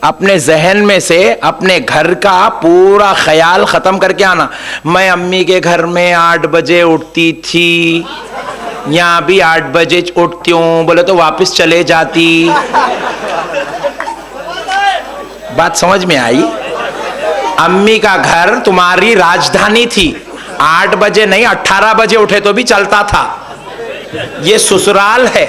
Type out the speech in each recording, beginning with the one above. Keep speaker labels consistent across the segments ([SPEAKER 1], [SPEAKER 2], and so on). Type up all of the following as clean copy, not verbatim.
[SPEAKER 1] अपने जहन में से अपने घर का पूरा ख्याल खत्म करके आना। मैं अम्मी के घर में 8 बजे उठती थी, यहाँ भी 8 बजे उठती हूँ, बोले तो वापस चले जाती। बात समझ में आई? अम्मी का घर तुम्हारी राजधानी थी, 8 बजे नहीं 18 बजे उठे तो भी चलता था। ये ससुराल है,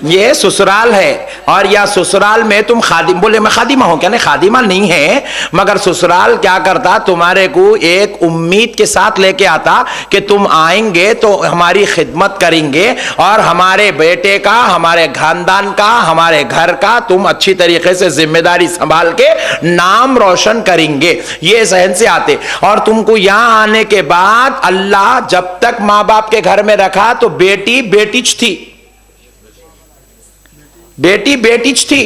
[SPEAKER 1] ये ससुराल है। और या ससुराल में तुम खादिम, बोले मैं खादिमा हूं क्या? नहीं, खादिमा नहीं है, मगर ससुराल क्या करता, तुम्हारे को एक उम्मीद के साथ लेके आता कि तुम आएंगे तो हमारी खिदमत करेंगे और हमारे बेटे का, हमारे खानदान का, हमारे घर का तुम अच्छी तरीके से जिम्मेदारी संभाल के नाम रोशन करेंगे। ये सहन से आते। और तुमको यहां आने के बाद अल्लाह जब तक माँ बाप के घर में रखा तो बेटी बेटीच थी, बेटी बेटीच थी।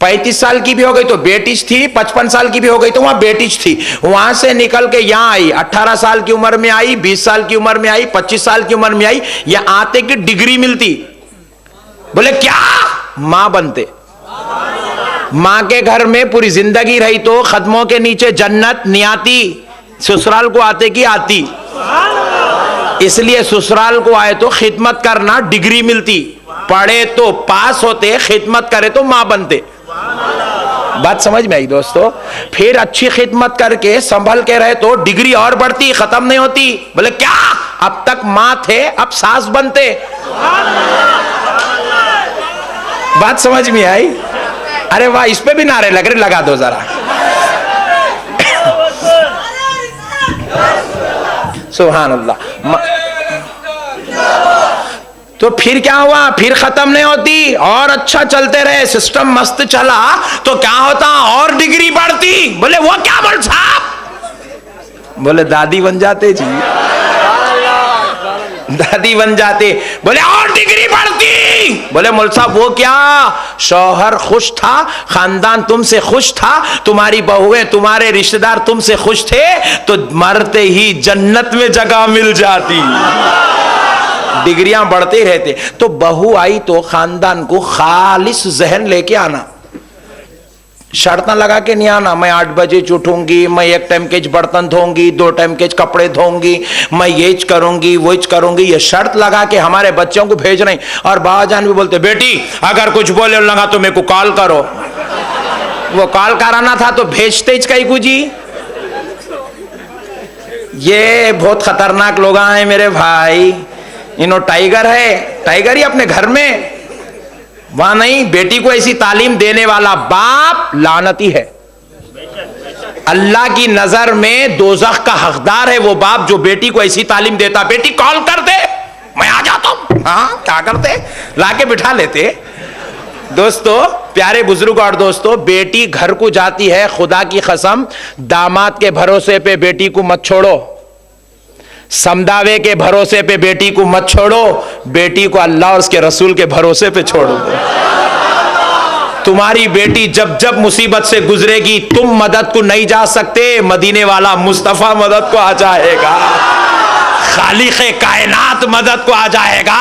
[SPEAKER 1] 35 साल की भी हो गई तो बेटीच थी, 55 साल की भी हो गई तो वहां बेटीच थी। वहां से निकल के यहां आई, 18 साल की उम्र में आई, 20 साल की उम्र में आई, 25 साल की उम्र में आई, या आते की डिग्री मिलती। बोले क्या? मां बनते। मां के घर में पूरी जिंदगी रही तो कदमों के नीचे जन्नत नहीं आती, ससुराल को आते की आती। इसलिए ससुराल को आए तो खिदमत करना, डिग्री मिलती। पढ़े तो पास होते, खिदमत करे तो मां बनते। बात समझ में आई दोस्तों? फिर अच्छी खिदमत करके संभल के रहे तो डिग्री और बढ़ती, खत्म नहीं होती। बोले क्या? अब तक मां थे, अब सास बनते। बात समझ में आई? अरे वाह, इस पे भी नारे लग रहे, लगा दो जरा। सुभान अल्लाह। तो फिर क्या हुआ? फिर खत्म नहीं होती, और अच्छा चलते रहे, सिस्टम मस्त चला तो क्या होता? और डिग्री बढ़ती। बोले वो क्या बोल साहब? बोले दादी बन जाते जी, दादी बन जाते। बोले और डिग्री बढ़ती। बोले मौल साहब वो क्या? शौहर खुश था, खानदान तुमसे खुश था, तुम्हारी बहुएं, तुम्हारे रिश्तेदार तुमसे खुश थे, तो मरते ही जन्नत में जगह मिल जाती। डिग्रियां बढ़ते रहते। तो बहू आई तो खानदान को खालिस जहन लेके आना, शर्त ना लगा के नहीं आना। मैं 8 बजे उठूंगी, मैं 1 टाइम के बर्तन धोऊंगी, 2 टाइम के कपड़े धोऊंगी, मैं ये करूंगी वो करूंगी, ये शर्त लगा के हमारे बच्चों को भेज रहे। और बाबाजान भी बोलते बेटी अगर कुछ बोले लगा तो मेरे को कॉल करो। वो कॉल कराना था तो भेजते कहीं को जी। ये बहुत खतरनाक लोग हैं मेरे भाई। इन्हों टाइगर है, टाइगर ही अपने घर में, वहां नहीं। बेटी को ऐसी तालीम देने वाला बाप लानती है। अल्लाह की नजर में दोज़ख का हकदार है वो बाप जो बेटी को ऐसी तालीम देता। बेटी कॉल कर दे, मैं आ जाता हूं। हाँ क्या करते? लाके बिठा लेते। दोस्तों, प्यारे बुजुर्ग और दोस्तों, बेटी घर को जाती है, खुदा की कसम दामाद के भरोसे पे बेटी को मत छोड़ो, समदावे के भरोसे पे बेटी को मत छोड़ो, बेटी को अल्लाह और उसके रसूल के भरोसे पे छोड़ो। तुम्हारी बेटी जब जब मुसीबत से गुजरेगी, तुम मदद को नहीं जा सकते, मदीने वाला मुस्तफा मदद को आ जाएगा, खालिक़े कायनात मदद को आ जाएगा।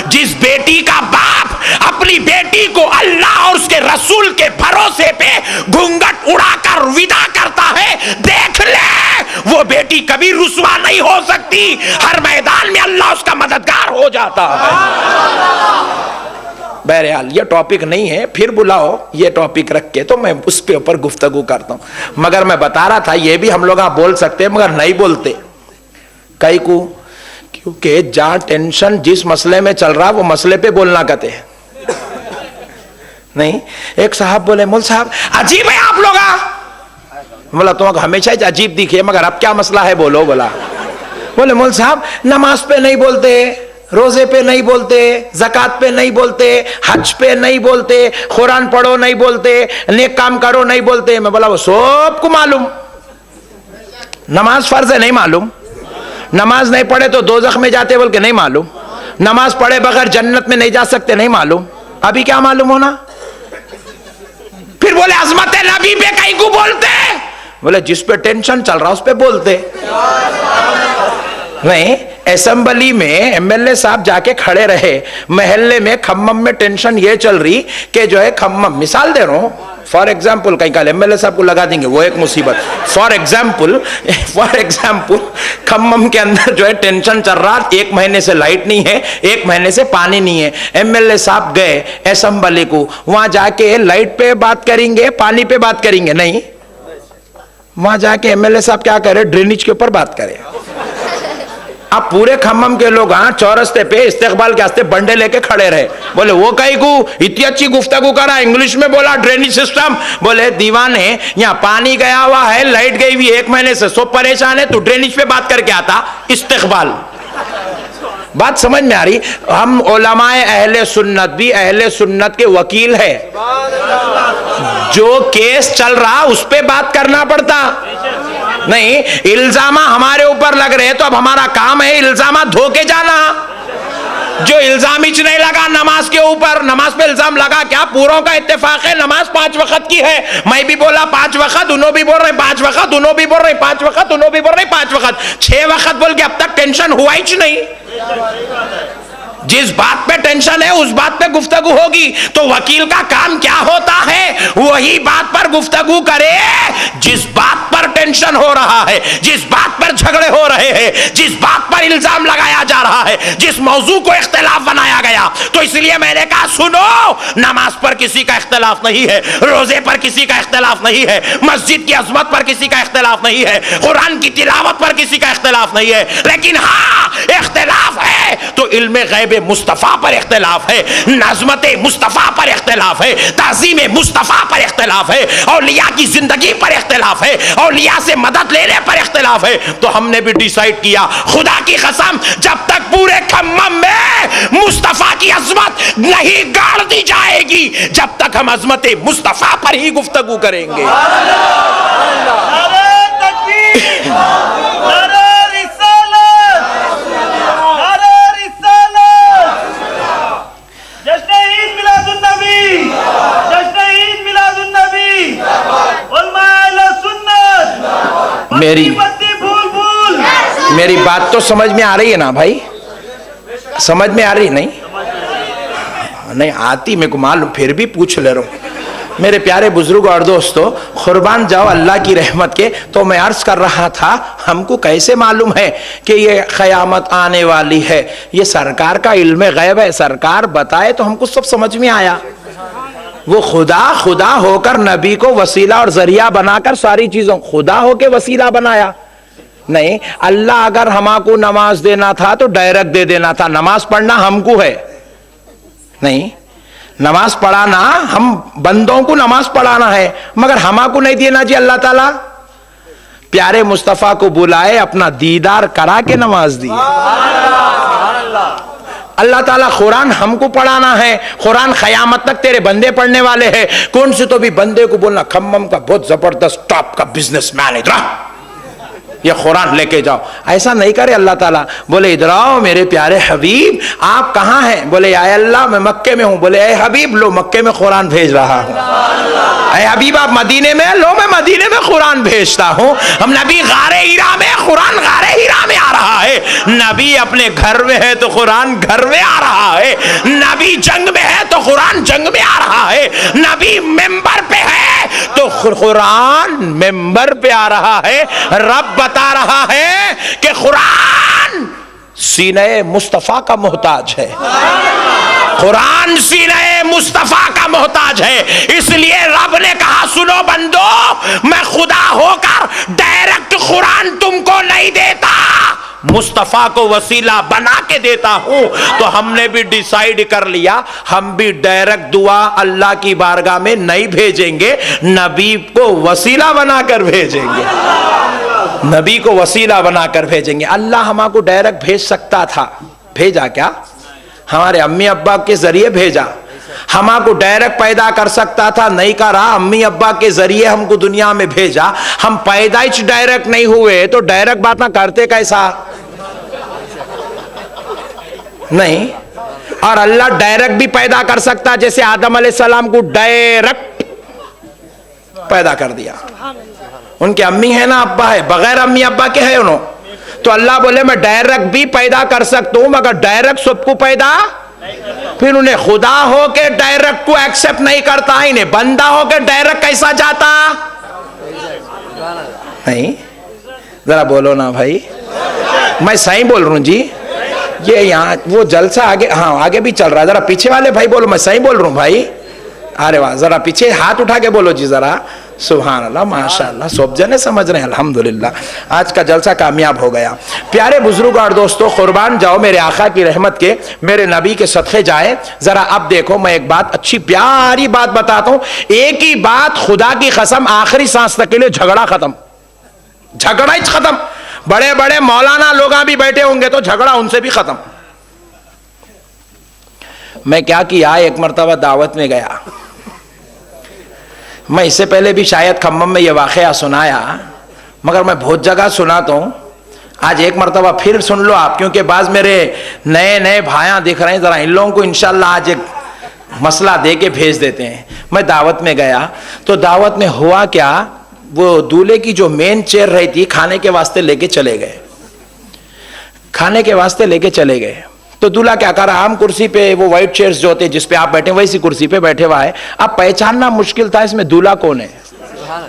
[SPEAKER 1] जिस बेटी का बाप अपनी बेटी को अल्लाह और उसके रसूल के भरोसे पे घूंघट उड़ाकर विदा करता है, देख ले वो बेटी कभी रुसवा नहीं हो सकती। हर मैदान में अल्लाह उसका मददगार हो जाता है। बहरहाल ये टॉपिक नहीं है, फिर बुलाओ ये टॉपिक रख के तो मैं उस पे ऊपर गुफ्तगू करता हूं। मगर मैं बता रहा था ये भी हम लोग बोल सकते हैं मगर नहीं बोलते कई को, क्योंकि जहां टेंशन जिस मसले में चल रहा वो मसले पे बोलना कहते हैं नहीं। एक साहब बोले मौल साहब अजीब है आप लोग। बोला तुम्हें हमेशा ही अजीब दिखे मगर अब क्या मसला है बोलो। बोला बोले मौल साहब नमाज पे नहीं बोलते, रोजे पे नहीं बोलते, ज़कात पे नहीं बोलते, हज पे नहीं बोलते, कुरान पढ़ो नहीं बोलते, नेक काम करो नहीं बोलते। मैं बोला वो सबको मालूम, नमाज फर्ज है नहीं मालूम, नमाज नहीं पढ़े तो दोज़ख में जाते बोल के नहीं मालूम, नमाज पढ़े बगैर जन्नत में नहीं जा सकते नहीं मालूम। अभी क्या मालूम होना? फिर बोले अजमत नबी पे कहीं को बोलते। बोले जिस पे टेंशन चल रहा उस पे बोलते नहीं। असेंबली में एमएलए साहब जाके खड़े रहे, महल्ले में खम्मम में टेंशन ये चल रही कि जो है खम्मम, मिसाल दे रहा हूं, फॉर एग्जाम्पल कहीं कल एमएलए साहब को लगा देंगे, वो एक मुसीबत। फॉर एग्जाम्पल खम्मम के अंदर जो है टेंशन चल रहा, 1 महीने से लाइट नहीं है, 1 महीने से पानी नहीं है। एमएलए साहब गए असेंबली को, वहां जाके लाइट पे बात करेंगे, पानी पे बात करेंगे नहीं, वहां जाके एमएलए साहब क्या करे, ड्रेनेज के ऊपर बात करे। अब पूरे खम्मम के लोग चौरस्ते पे इस्तेकबाल के वास्ते बंडे लेके खड़े रहे। बोले वो कहीं को इतनी अच्छी गुफ्तगू करा, इंग्लिश में बोला ड्रेनेज सिस्टम। बोले दीवाने, यहाँ पानी गया हुआ है, लाइट गई हुई 1 महीने से, सब परेशान है, तू ड्रेनेज पे बात करके आता इस्तेकबाल। बात समझ में आ रही? हम उलमाए अहले सुन्नत भी अहले सुन्नत के वकील है, जो केस चल रहा उस पे बात करना पड़ता नहीं। इल्जामा हमारे ऊपर लग रहे हैं तो अब हमारा काम है इल्जामा धो के जाना। जो इल्जाम ही नहीं लगा नमाज के ऊपर, नमाज पे इल्जाम लगा क्या? पूरों का इत्तेफाक है नमाज 5 वक्त की है। मैं भी बोला 5 वक्त, उन्हों भी बोल रहे 5 वक्त, उन्हों भी बोल रहे 5 वक्त, उन्हों भी बोल रहे 5 वक्त, 6 वक्त बोल के अब तक टेंशन हुआ ही नहीं। जिस बात पे टेंशन है उस बात पे गुफ्तगू होगी। तो वकील का काम क्या होता है? वही बात पर गुफ्तगू करे जिस बात पर टेंशन हो रहा है, जिस बात पर झगड़े हो रहे हैं, जिस बात पर इल्जाम लगाया जा रहा है, जिस मौजू को इख्तिलाफ बनाया गया। तो इसलिए मैंने कहा सुनो, नमाज पर किसी का इख्तिलाफ नहीं है, रोजे पर किसी का इख्तिलाफ नहीं है, मस्जिद की अजमत पर किसी का इख्तिलाफ नहीं है, कुरान की तिलावत पर किसी का इख्तिलाफ नहीं है। लेकिन हाँ इख्तिलाफ है तो इल्म गैब मुस्तफा पर इख्तिलाफ है, नज़मत मुस्तफा पर इख्तिलाफ है, ताज़ीम मुस्तफा पर इख्तिलाफ है, औलिया की जिंदगी पर इख्तिलाफ है, औलिया से मदद लेने पर इख्तिलाफ है। तो हमने भी डिसाइड किया, खुदा की कसम, जब तक पूरे खम्मम में मुस्तफा की अजमत नहीं गाड़ दी जाएगी, जब तक हम अजमत मुस्तफा पर ही गुफ्तगू करेंगे। मेरी बात तो समझ में आ रही है ना भाई? समझ में आ रही? नहीं आती, मेरे को मालूम, फिर भी पूछ ले रहा हूं। मेरे प्यारे बुजुर्ग और दोस्तों, कुर्बान जाओ अल्लाह की रहमत के। तो मैं अर्ज कर रहा था, हमको कैसे मालूम है कि ये क़यामत आने वाली है? ये सरकार का इल्म गैब है, सरकार बताए तो हमको सब समझ में आया। वो खुदा होकर नबी को वसीला और जरिया बनाकर सारी चीजों, खुदा होके वसीला बनाया नहीं। अल्लाह अगर हमको नमाज देना था तो डायरेक्ट दे देना था। नमाज पढ़ना हमको है नहीं, नमाज पढ़ाना हम बंदों को नमाज पढ़ाना है, मगर हमको नहीं देना जी। अल्लाह ताला प्यारे मुस्तफा को बुलाए, अपना दीदार करा के नमाज दी। अल्लाह ताला कुरान हमको पढ़ाना है, कुरान क़यामत तक तेरे बंदे पढ़ने वाले हैं। कौन से तो भी बंदे को बोलना खम्मम का बहुत जबरदस्त टॉप का बिजनेसमैन, इधर ये कुरान लेके जाओ, ऐसा नहीं करे अल्लाह ताला। बोले इधर आओ मेरे प्यारे हबीब, आप कहाँ हैं? बोले या अल्लाह मैं मक्के में हूँ। बोले ए हबीब लो मक्के में कुरान भेज रहा हूँ। ए हबीब आप मदीने में? लो मैं मदीने में कुरान भेजता हूँ। हम नबी गारे हीरा में, कुरान गारे हीरा में आ रहा है। नबी अपने घर में है तो कुरान घर में आ रहा है। नबी जंग में है तो कुरान जंग में आ रहा है। नबी मेंबर पे है तो कुरान मेंबर पे आ रहा है। रब बता रहा है कि कुरान सीने मुस्तफा का मोहताज है, कुरान सीने मुस्तफा का मोहताज है। इसलिए रब ने कहा सुनो बंदो, मैं खुदा होकर डायरेक्ट कुरान तुमको नहीं देता, मुस्तफा को वसीला बना के देता हूं। तो हमने भी डिसाइड कर लिया, हम भी डायरेक्ट दुआ अल्लाह की बारगाह में नहीं भेजेंगे, नबी को वसीला बनाकर भेजेंगे। नबी को वसीला बनाकर भेजेंगे। अल्लाह हमको डायरेक्ट भेज सकता था, भेजा क्या? हमारे अम्मी अब्बा के जरिए भेजा। हमको डायरेक्ट पैदा कर सकता था, नहीं करा, अम्मी अब्बा के जरिए हमको दुनिया में भेजा। हम पैदाइश डायरेक्ट नहीं हुए तो डायरेक्ट बात ना करते कैसा? नहीं। और अल्लाह डायरेक्ट भी पैदा कर सकता, जैसे आदम अलैहिस्सलाम को डायरेक्ट पैदा कर दिया। उनके अम्मी है ना अब्बा है, बगैर अम्मी अब्बा के है उन्होंने। तो अल्लाह बोले मैं डायरेक्ट भी पैदा कर सकता हूं, मगर डायरेक्ट सबको पैदा फिर उन्हें खुदा हो के डायरेक्ट को एक्सेप्ट नहीं करता, इन्हें बंदा हो के डायरेक्ट कैसा जाता? नहीं, जरा बोलो ना भाई, मैं सही बोल रहा हूं जी? ये यहाँ वो जलसा आगे, हाँ आगे भी चल रहा है, जरा पीछे वाले भाई बोलो मैं सही बोल रहा हूँ भाई? अरे वाह, जरा पीछे हाथ उठा के बोलो जी जरा। सुभान अल्लाह, माशाअल्लाह, सब जने समझ रहे हैं, अल्हम्दुलिल्लाह आज का जलसा कामयाब हो गया। प्यारे बुजुर्ग और दोस्तों, कुर्बान जाओ मेरे आका की रहमत के, मेरे नबी के सदक़े जाए। जरा अब देखो, मैं एक बात, अच्छी प्यारी बात बताता हूं, एक ही बात, खुदा की कसम, आखिरी सांस तक के लिए झगड़ा खत्म, झगड़ा ही खत्म। बड़े बड़े मौलाना लोग भी बैठे होंगे तो झगड़ा उनसे भी खत्म। मैं क्या किया, एक मरतबा दावत में गया, मैं इससे पहले भी शायद खम्मम में यह वाक़या सुनाया, मगर मैं बहुत जगह सुनाता हूँ, आज एक मरतबा फिर सुन लो आप, क्योंकि बाज़ मेरे नए नए भाइयाँ दिख रहे हैं, ज़रा इन लोगों को इंशाल्लाह आज एक मसला दे के भेज देते हैं। मैं दावत में गया तो दावत में हुआ क्या, वो दूल्हे की जो मेन चेयर रही थी खाने के वास्ते लेके चले गए, खाने के वास्ते लेके चले गए। तो दूल्हा क्या कर रहा, आम कुर्सी पे, वो व्हाइट चेयर्स जो होते जिस पे आप बैठे वैसी कुर्सी पे बैठे हुआ है। अब पहचानना मुश्किल था इसमें दूल्हा कौन है,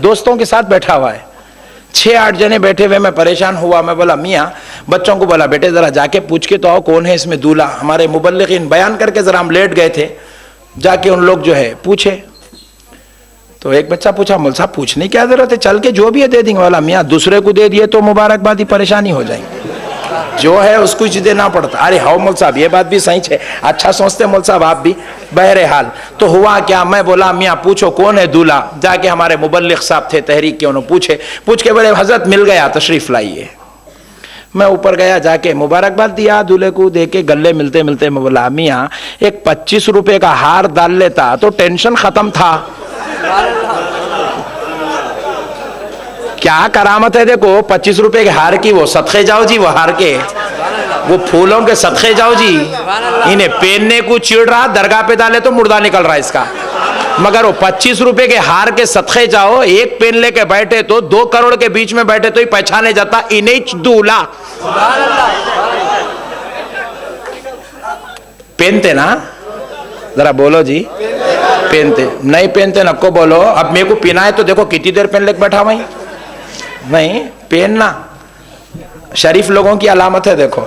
[SPEAKER 1] दोस्तों के साथ बैठा हुआ है, 6-8 जने बैठे हुए। मैं परेशान हुआ, मैं बोला मियाँ, बच्चों को बोला बेटे जरा जाके पूछ के तो आओ कौन है इसमें दूल्हा। हमारे मुबल्लिगीन बयान करके जरा हम लेट गए थे, जाके उन लोग जो है पूछे। तो एक बच्चा पूछा, मौलवी साहब पूछने की क्या जरूरत है, चल के जो भी है दे देंगे। वाला मियाँ दूसरे को दे दिए तो मुबारकबादी परेशानी हो जाएगी, जो है उसको ही देना पड़ता। अरे हाँ मौलवी साहब ये बात भी सही है, अच्छा सोचते मौलवी साहब आप भी। बहरहाल तो हुआ क्या, मैं बोला मियाँ पूछो कौन है दूल्हा। जाके हमारे मुबल्लिग साहब थे तहरीक के, उन्होंने पूछ के बोले हजरत मिल गया, तशरीफ लाइए। मैं ऊपर गया, जाके मुबारकबाद दिया दूल्हे को, दे के गले मिलते मिलते मैं बोला मियाँ एक 25 रुपए का हार डाल लेता तो टेंशन खत्म था। क्या करामत है देखो, 25 रुपए के हार की, वो सदक़े जाओ जी, वो हार के, वो फूलों के सदक़े जाओ जी। इन्हें पहनने को चिढ़ रहा, दरगाह पे डाले तो मुर्दा निकल रहा है इसका, मगर वो 25 रुपए के हार के सदक़े जाओ, एक पेन लेके बैठे तो 2 करोड़ के बीच में बैठे तो ही पहचाने जाता इन्हीं दूल्हा। पहनते ना, जरा बोलो जी, पहनते नहीं पहनते नको बोलो। अब मेरे को पीना है तो देखो कितनी देर पहन लेके बैठा वहीं, नहीं पहनना शरीफ लोगों की अलामत है, देखो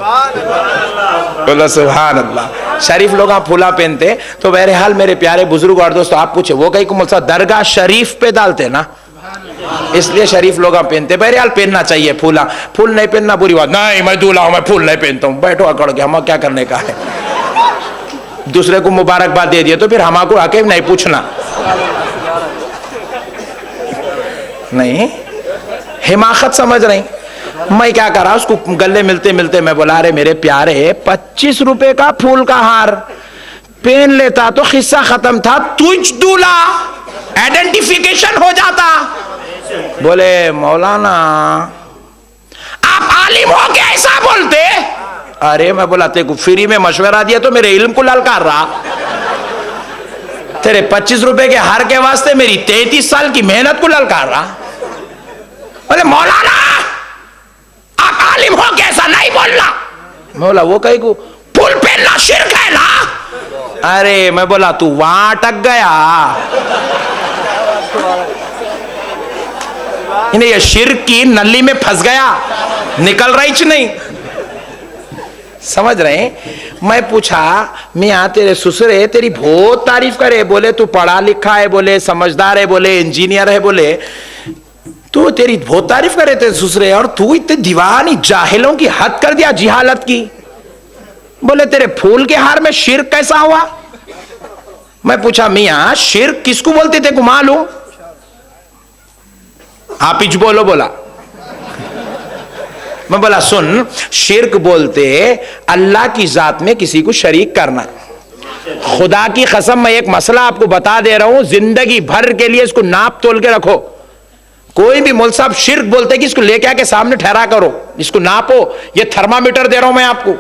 [SPEAKER 1] बोलो सुभान अल्लाह। शरीफ लोग आप फूला पहनते। तो बहरहाल मेरे प्यारे बुजुर्ग और दोस्तों, आप पूछे वो कहीं को मुल्सा दरगाह शरीफ पे डालते ना, इसलिए शरीफ लोग आप पहनते। बहरहाल पहनना चाहिए फूला, फूल नहीं पहनना बुरी बात नहीं, मैं दूल्हा हूं मैं फूल नहीं पहनता हूं, बैठो अकड़ के, हम क्या करने का है। दूसरे को मुबारकबाद दे दिए तो फिर हमको आके नहीं पूछना, नहीं हिमाकत समझ रही। मैं क्या करा, उसको गले मिलते मिलते मैं बोला अरे मेरे प्यारे 25 रुपए का फूल का हार पहन लेता तो किस्सा खत्म था, तुझ दूल्हा आइडेंटिफिकेशन हो जाता। बोले मौलाना आप आलिम हो के ऐसा बोलते। अरे मैं बोला तेरे को फ्री में मशवरा दिया तो मेरे इल्म को ललकार रहा, तेरे 25 रुपए के हार के वास्ते मेरी 33 साल की मेहनत को ललकार रहा। बोले मौलाना आप आलिम हो के ऐसा नहीं बोलना। मैं बोला वो कहीं को फूल पहनना शिर्क है ना। अरे मैं बोला तू वहां अटक गया, इन्हें ये शिर्क की नली में फंस गया, निकल रही नहीं, समझ रहे। मैं पूछा मियाँ तेरे ससुरे तेरी बहुत तारीफ करे, बोले तू पढ़ा लिखा है, बोले समझदार है, बोले इंजीनियर है, बोले तू तेरी बहुत तारीफ करे तेरे ससुरे, और तू इतने दीवानी जाहिलों की हद कर दिया जिहालत की। बोले तेरे फूल के हार में शिर्क कैसा हुआ। मैं पूछा मियाँ शिर्क किसको बोलते थे, को मालूम। आप ही बोलो। बोला मैं बोला सुन, शिर्क बोलते अल्लाह की जात में किसी को शरीक करना। खुदा की कसम मैं एक मसला आपको बता दे रहा हूं, जिंदगी भर के लिए इसको नाप तोल के रखो। कोई भी मौलवी साहब शिर्क बोलते कि इसको लेके आके सामने ठहरा करो, इसको नापो, ये थर्मामीटर दे रहा हूं मैं आपको,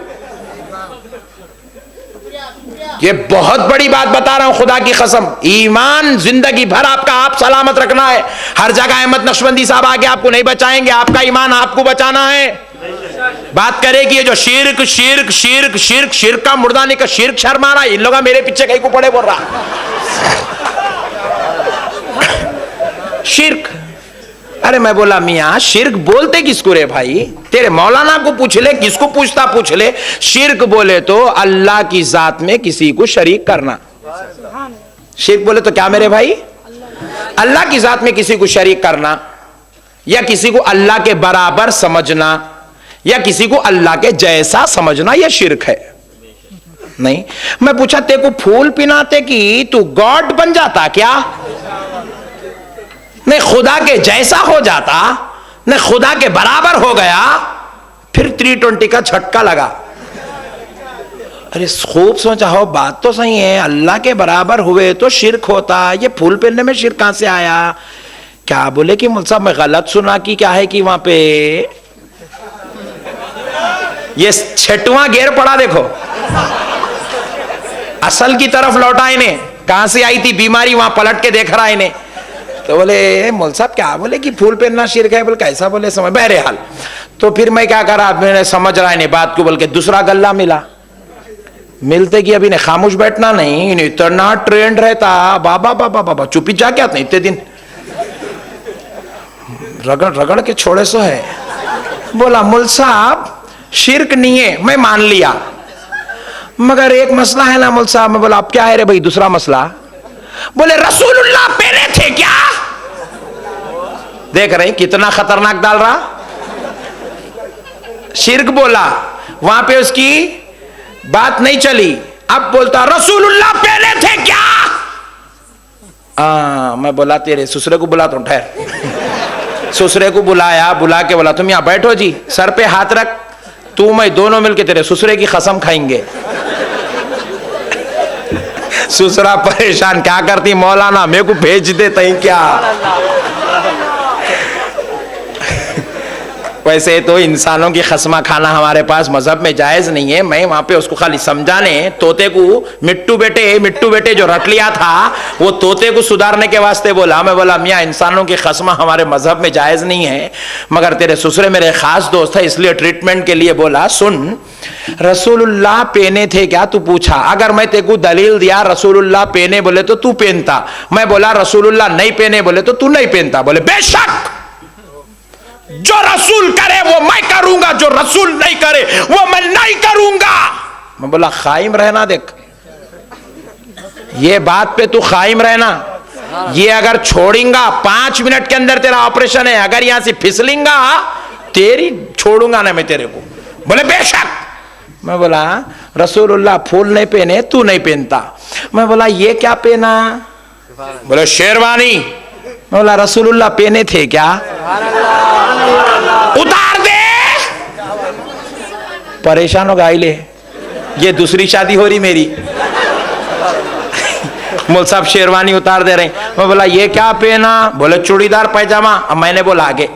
[SPEAKER 1] ये बहुत बड़ी बात बता रहा हूं खुदा की कसम। ईमान जिंदगी भर आपका आप सलामत रखना है। हर जगह अहमद नक्शबंदी साहब आके आपको नहीं बचाएंगे, आपका ईमान आपको बचाना है। बात करे कि ये जो शिर्क शिर्क शिर्क शिर्क शिर्क का मुर्दा नहीं का शिर्क शर्मा रहा, इन लोग मेरे पीछे कहीं को पड़े बोल रहा शिर्क। अरे मैं बोला मियाँ शिर्क बोलते किसको रे भाई, तेरे मौलाना को पूछ ले, किसको पूछता पूछ ले। शिर्क बोले तो अल्लाह की जात में किसी को शरीक करना। शिर्क बोले तो क्या मेरे भाई, अल्लाह की जात में किसी को शरीक करना, या किसी को अल्लाह के बराबर समझना, या किसी को अल्लाह के जैसा समझना, यह शिर्क है। नहीं, मैं पूछा तेरे को फूल पिनाते कि तू गॉड बन जाता क्या? नहीं, खुदा के जैसा हो जाता, नहीं खुदा के बराबर हो गया, फिर 320 का झटका लगा। अरे खूब सोचा हो, बात तो सही है, अल्लाह के बराबर हुए तो शिर्क होता, ये फूल पहनने में शिर्क कहां से आया? क्या बोले कि मुल्ला साहब मैं गलत सुना कि क्या है कि वहां पे ये 6वां गेर पड़ा, देखो असल की तरफ लौटा इन्हें, कहां से आई थी बीमारी वहां पलट के देख रहा है इन्हें। तो बोले मुल्ला साहब क्या बोले कि फूल पहनना शिर्क है? बोले कैसा बोले समझ, बहरहाल तो फिर मैं क्या करा, मैंने समझ रहा है बात को, बोल के दूसरा गल्ला मिला। मिलते कि अभी ने खामोश बैठना नहीं, इतना ट्रेंड रहता, बाबा बाबा बाबा चुपी जा क्या इतने दिन रगड़ रगड़ के छोड़े सो है। बोला मुल्ला साहब शिर्क नहीं है, मैं मान लिया, मगर एक मसला है ना मुल्ला साहब। मैं बोला अब क्या है रे भाई दूसरा मसला? बोले रसूलुल्लाह पहने थे क्या? देख रहे कितना खतरनाक डाल रहा, शिर्क बोला, वहां पे उसकी बात नहीं चली, अब बोलता रसूलुल्लाह पहने थे क्या? मैं बोला तेरे ससुरे को बुला, तो ठहर। ससुरे को बुलाया, बुला के बोला तुम यहां बैठो जी, सर पे हाथ रख, तू मैं दोनों मिलके तेरे ससुरे की कसम खाएंगे। ससुरा परेशान, क्या करती मौलाना मेरे को भेज दे तई क्या। वैसे तो इंसानों की खस्मा खाना हमारे पास मजहब में जायज नहीं है। मैं वहां पे उसको खाली समझाने, तोते को मिट्टू बेटे जो रट लिया था वो तोते को सुधारने के वास्ते बोला। मैं बोला मियाँ इंसानों की खस्मा हमारे मजहब में जायज नहीं है, मगर तेरे ससुरे मेरे खास दोस्त है इसलिए ट्रीटमेंट के लिए बोला। सुन, रसूलुल्लाह पहने थे क्या तू पूछा, अगर मैं तेरे को दलील दिया रसूलुल्लाह पहने बोले तो तू पहनता, मैं बोला रसूलुल्लाह नहीं पहने बोले तो तू नहीं पहनता। बोले बेशक जो रसूल करे वो मैं करूंगा, जो रसूल नहीं करे वो मैं नहीं करूंगा। मैं बोला कायम रहना, देख ये बात पे तू कायम रहना, ये अगर छोड़ेगा 5 मिनट के अंदर तेरा ऑपरेशन है, अगर यहां से फिसलेगा तेरी छोड़ूंगा ना मैं तेरे को। बोले बेशक। मैं बोला रसूलुल्लाह फूल नहीं पहने, तू नहीं पहनता। मैं बोला ये क्या पहना? बोले शेरवानी। मैं बोला रसूलुल्लाह पहने थे क्या? उतार दे। परेशान हो गाइले, ये दूसरी शादी हो रही मेरी। मोल साहब शेरवानी उतार दे रहे। मैं बोला ये क्या पहना? बोले चूड़ीदार पैजामा। अब मैंने बोला आगे,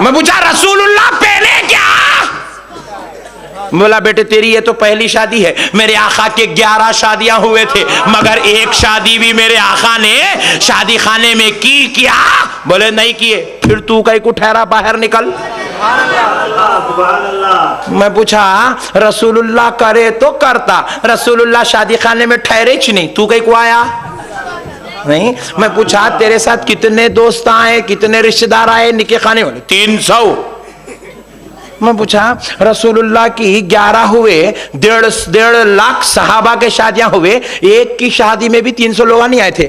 [SPEAKER 1] मैं पूछा रसूलुल्लाह पहने क्या? बोला बेटे तेरी ये तो पहली शादी है, मेरे आका के 11 शादियां हुए थे, मगर एक शादी भी मेरे आका ने शादी खाने में की क्या? बोले नहीं किए। फिर तू कहीं को ठहरा, बाहर निकल। मैं पूछा रसूलुल्लाह करे तो करता, रसूलुल्लाह शादी खाने में ठहरे च नहीं, तू कहीं को आया नहीं। मैं पूछा तेरे साथ कितने दोस्त आए, कितने रिश्तेदार आए निके खाने वाले? 300। मैं पूछा रसूलुल्लाह की 11 हुए, 1.5 लाख सहाबा के शादियां हुए, एक की शादी में भी 300 लोग नहीं आए थे।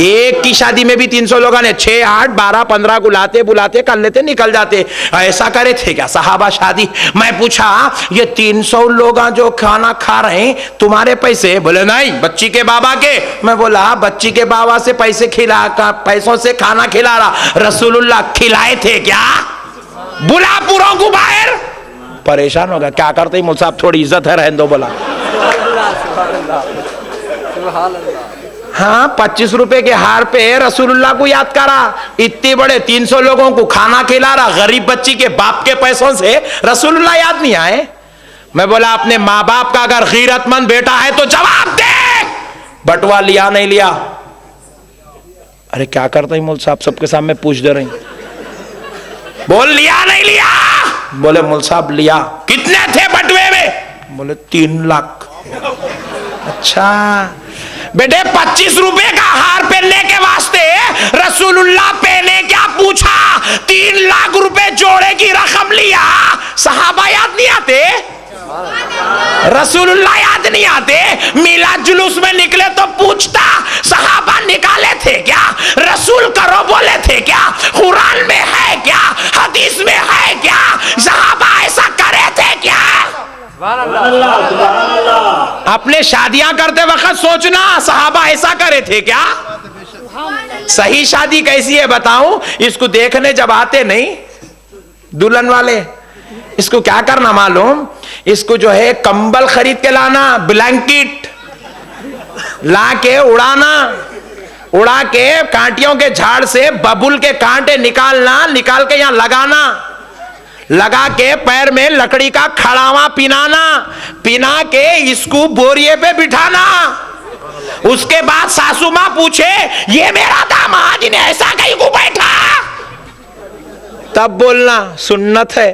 [SPEAKER 1] एक की शादी में भी 300 लोग ने 6, 8, 12, 15 को लाते बुलाते कर लेते निकल जाते, ऐसा करे थे क्या सहाबा शादी? मैं पूछा ये 300 लोग जो खाना खा रहे हैं तुम्हारे पैसे? बोले नहीं बच्ची के बाबा के। मैं बोला बच्ची के बाबा से पैसे खिला, पैसों से खाना खिला रहा, रसूलुल्लाह खिलाए थे क्या? बुला पूरों को बाहर। परेशान होगा, क्या करते ही मुझसे थोड़ी इज्जत है रहने दो। बोला हाँ 25 रुपए के हार पे रसूलुल्लाह को याद करा, इतने बड़े 300 लोगों को खाना खिला रहा, गरीब बच्ची के बाप के पैसों से रसूलुल्लाह याद नहीं आए? मैं बोला अपने माँ बाप का अगर गैरतमंद बेटा है तो जवाब दे, बटवा लिया नहीं लिया? अरे क्या करते ही मुल्क साहब सबके सामने पूछ दे रही। बोल लिया नहीं लिया? बोले मौलवी साहब लिया। कितने थे बटुए में? बोले 3 लाख। अच्छा बेटे 25 रुपए का हार पहनने के वास्ते रसूलुल्लाह पहने क्या पूछा? 3 लाख रुपए जोड़े की रकम लिया। सहाबा याद नहीं आते? रसूलुल्लाह याद नहीं आते? मिलाद जुलूस में निकले तो पूछता सहाबा निकाले थे क्या? रसूल करो बोले थे क्या? कुरान में है क्या? हदीस में है क्या? सहाबा ऐसा करे थे क्या? अपने शादियां करते वक्त सोचना सहाबा ऐसा करे थे क्या? सही शादी कैसी है बताऊं? इसको देखने जब आते नहीं दुल्हन वाले, इसको क्या करना मालूम? इसको जो है कंबल खरीद के लाना, ब्लैंकेट ला के उड़ाना, उड़ा के कांटियों के झाड़ से बबुल के कांटे निकालना, निकाल के यहां लगाना, लगा के पैर में लकड़ी का खड़ावा पिनाना, पिना के इसको बोरिए पे बिठाना। उसके बाद सासू मां पूछे ये मेरा दामाद ने ऐसा कहीं को बैठा? तब बोलना सुन्नत है।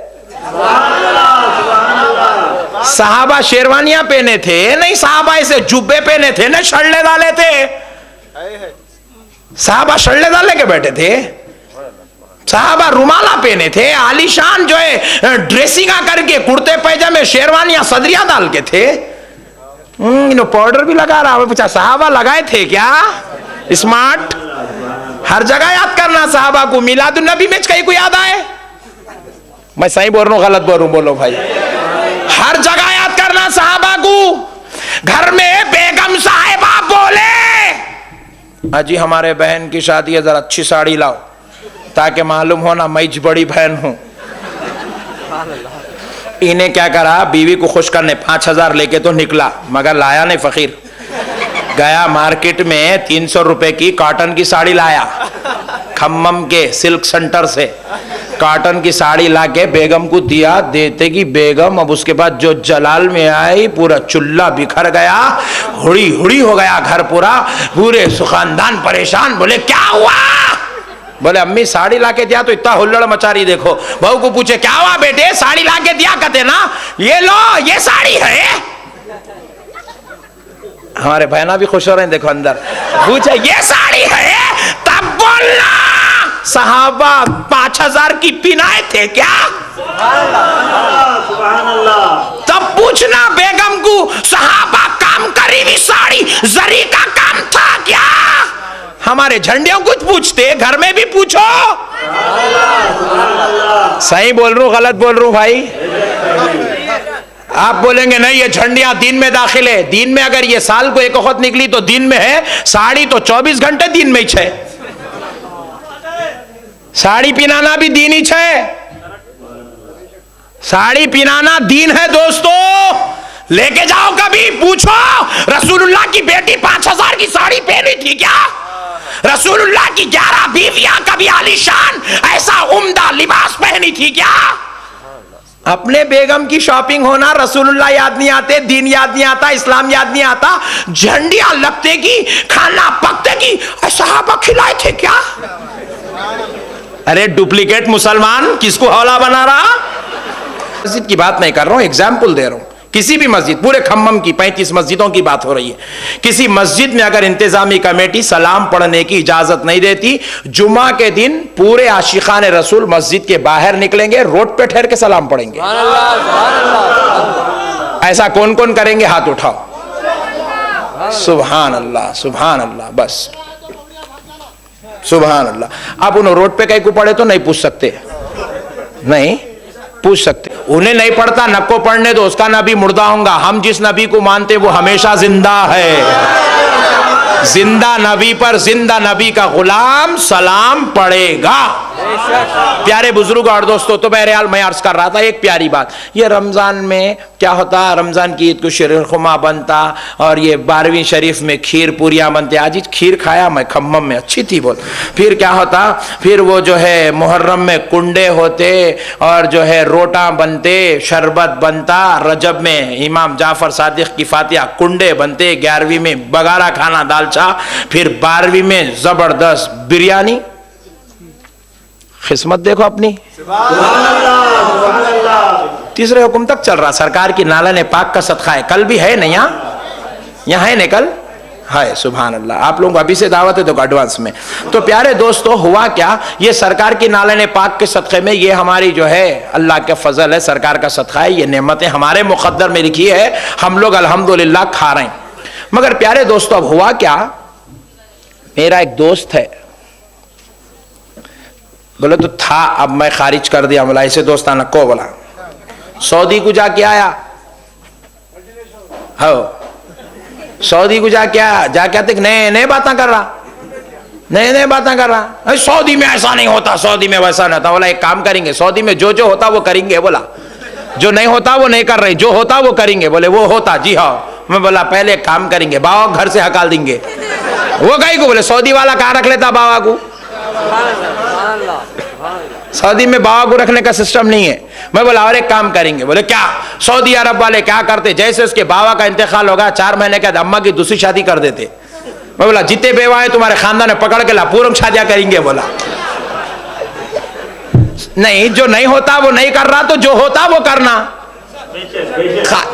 [SPEAKER 1] साहबा शेरवानियां पहने थे नहीं, साहबा ऐसे जुब्बे पहने थे ना, शर्ले डाले थे। साहबा शर्ले डाले के बैठे थे, साहबा रुमाला पहने थे, आलीशान जो है ड्रेसिंगा करके कुर्ते पैजामे शेरवानियां सदरियां डाल के थे। पाउडर भी लगा रहा है। पूछा साहबा लगाए थे क्या? स्मार्ट हर जगह याद करना साहबा को। मिलादुन नबी में कहीं को याद आए? मैं सही बोल रहा हूं गलत बोल रहा हूं? बोलो भाई। हर जगह याद करना साहबा को। घर में बेगम साहिबा बोले अजी हमारे बहन की शादी है, जरा अच्छी साड़ी लाओ ताकि मालूम हो ना मैं बड़ी बहन हूं। इन्हें क्या करा, बीवी को खुश करने 5000 लेके तो निकला, मगर लाया नहीं फकीर। गया मार्केट में 300 रुपए की कॉटन की साड़ी लाया, खम्मम के सिल्क सेंटर से कॉटन की साड़ी लाके बेगम को दिया। देते की बेगम अब उसके बाद जो जलाल में आई, पूरा चुल्ला बिखर गया, हुड़ी हुड़ी हो गया घर पूरा, पूरे सुखानदान परेशान। बोले क्या हुआ? बोले अम्मी साड़ी लाके दिया तो इतना हुल्लड़ मचा रही, देखो। बहू को पूछे क्या हुआ बेटे? साड़ी लाके दिया कहते ना, ये लो ये साड़ी है। हमारे बहना भी खुश हो रहे हैं, देखो अंदर। पूछे ये साड़ी है, तब बोलना सहाबा 5000 की पिनाए थे क्या? तब पूछना बेगम को सहाबा काम करी हुई साड़ी जरी का काम था क्या? हमारे झंडियों कुछ पूछते, घर में भी पूछो। सही बोल रहा हूं गलत बोल रहा हूं भाई? आप बोलेंगे नहीं ये झंडियां दिन में दाखिल है। दिन में अगर ये साल को एक वक्त निकली तो दिन में है, साड़ी तो 24 घंटे दिन में ही है। साड़ी पिनाना भी दीन ही है। साड़ी पिनाना दीन है दोस्तों। लेके जाओ कभी, पूछो रसूलुल्लाह की बेटी 5000 की साड़ी पहनी थी क्या? रसूलुल्लाह की 11 बीवियां कभी आलीशान ऐसा उम्दा लिबास पहनी थी क्या? अपने बेगम की शॉपिंग होना, रसूलुल्लाह याद नहीं आते, दीन याद नहीं आता, इस्लाम याद नहीं आता, झंडियां लगते की, खाना पकते की, सहाबा खिलाए थे क्या? अरे डुप्लीकेट मुसलमान किसको हौला बना रहा? मस्जिद की बात नहीं कर रहा हूं, एग्जाम्पल दे रहा हूं। किसी भी मस्जिद, पूरे खम्मम की 35 मस्जिदों की बात हो रही है, किसी मस्जिद में अगर इंतजामी कमेटी सलाम पढ़ने की इजाजत नहीं देती, जुमा के दिन पूरे आशिकान रसूल मस्जिद के बाहर निकलेंगे, रोड पे ठहर के सलाम पढ़ेंगे। ऐसा कौन कौन करेंगे? हाथ उठाओ। सुभान अल्लाह सुभान अल्लाह, बस सुभान अल्लाह। अब उन्हें रोड पे कहीं को पढ़े तो नहीं पूछ सकते, नहीं पूछ सकते। उन्हें नहीं पढ़ता, नको पढ़ने दो, उसका नबी मुर्दा होगा। हम जिस नबी को मानते वो हमेशा जिंदा है। जिंदा नबी पर जिंदा नबी का गुलाम सलाम पढ़ेगा। प्यारे बुजुर्ग और दोस्तों, तो बहरहाल मैं अर्ज कर रहा था एक प्यारी बात। ये रमजान में क्या होता, रमजान की ईद को शीरखुरमा बनता और ये 12वीं शरीफ में खीर पूरियां बनते। आज खीर खाया मैं खम्मम में, अच्छी थी बोल। फिर क्या होता, फिर वो जो है मुहर्रम में कुंडे होते और जो है रोटा बनते, शरबत बनता। रजब में इमाम जाफर सादिक की फातिहा कुंडे बनते। 11वीं में बगारा खाना दालचा। फिर 12वीं में जबरदस्त बिरयानी, किस्मत देखो अपनी। तीसरे हुक्म तक चल रहा, सरकार की नालन पाक का सदका है। कल भी है ना, यहाँ है ना, कल है। सुभान अल्लाह। आप लोगों को अभी से दावत है तो एडवांस में। तो प्यारे दोस्तों, हुआ क्या, ये सरकार की नालन पाक के सदक़े में, ये हमारी जो है अल्लाह के फजल है, सरकार का सदका है, ये नेमतें हमारे मुक़द्दर में लिखी है, हम लोग अल्हम्दुलिल्लाह खा रहे हैं। मगर प्यारे दोस्तों, अब हुआ क्या, मेरा एक दोस्त है, बोले तो था, अब मैं खारिज कर दिया, बोला ऐसे दोस्ताना को, बोला सऊदी को जाके आया, हो सऊदी को जाके आते नए नए बातें कर रहा, नए बातें कर रहा, सऊदी में ऐसा नहीं होता, सऊदी में वैसा नहीं होता। बोला एक काम करेंगे, सऊदी में जो जो होता वो करेंगे, बोला जो नहीं होता वो नहीं कर रहे, जो होता वो करेंगे। बोले वो होता, जी हाँ। मैं बोला पहले एक काम करेंगे, बाबा घर से हकाल देंगे। वो कहीं को, बोले सऊदी वाला कहाँ रख लेता बाबा को, सऊदी में बाबा को रखने का सिस्टम नहीं है। मैं बोला और एक काम करेंगे। बोले क्या? सऊदी अरब वाले क्या करते, जैसे उसके बाबा का इंतकाल होगा 4 महीने के बाद अम्मा की दूसरी शादी कर देते। मैं बोला जितने बेवा है तुम्हारे खानदान में पकड़ के ला, पूर्ण शादियां करेंगे। बोला नहीं, जो नहीं होता वो नहीं कर रहा, तो जो होता वो करना।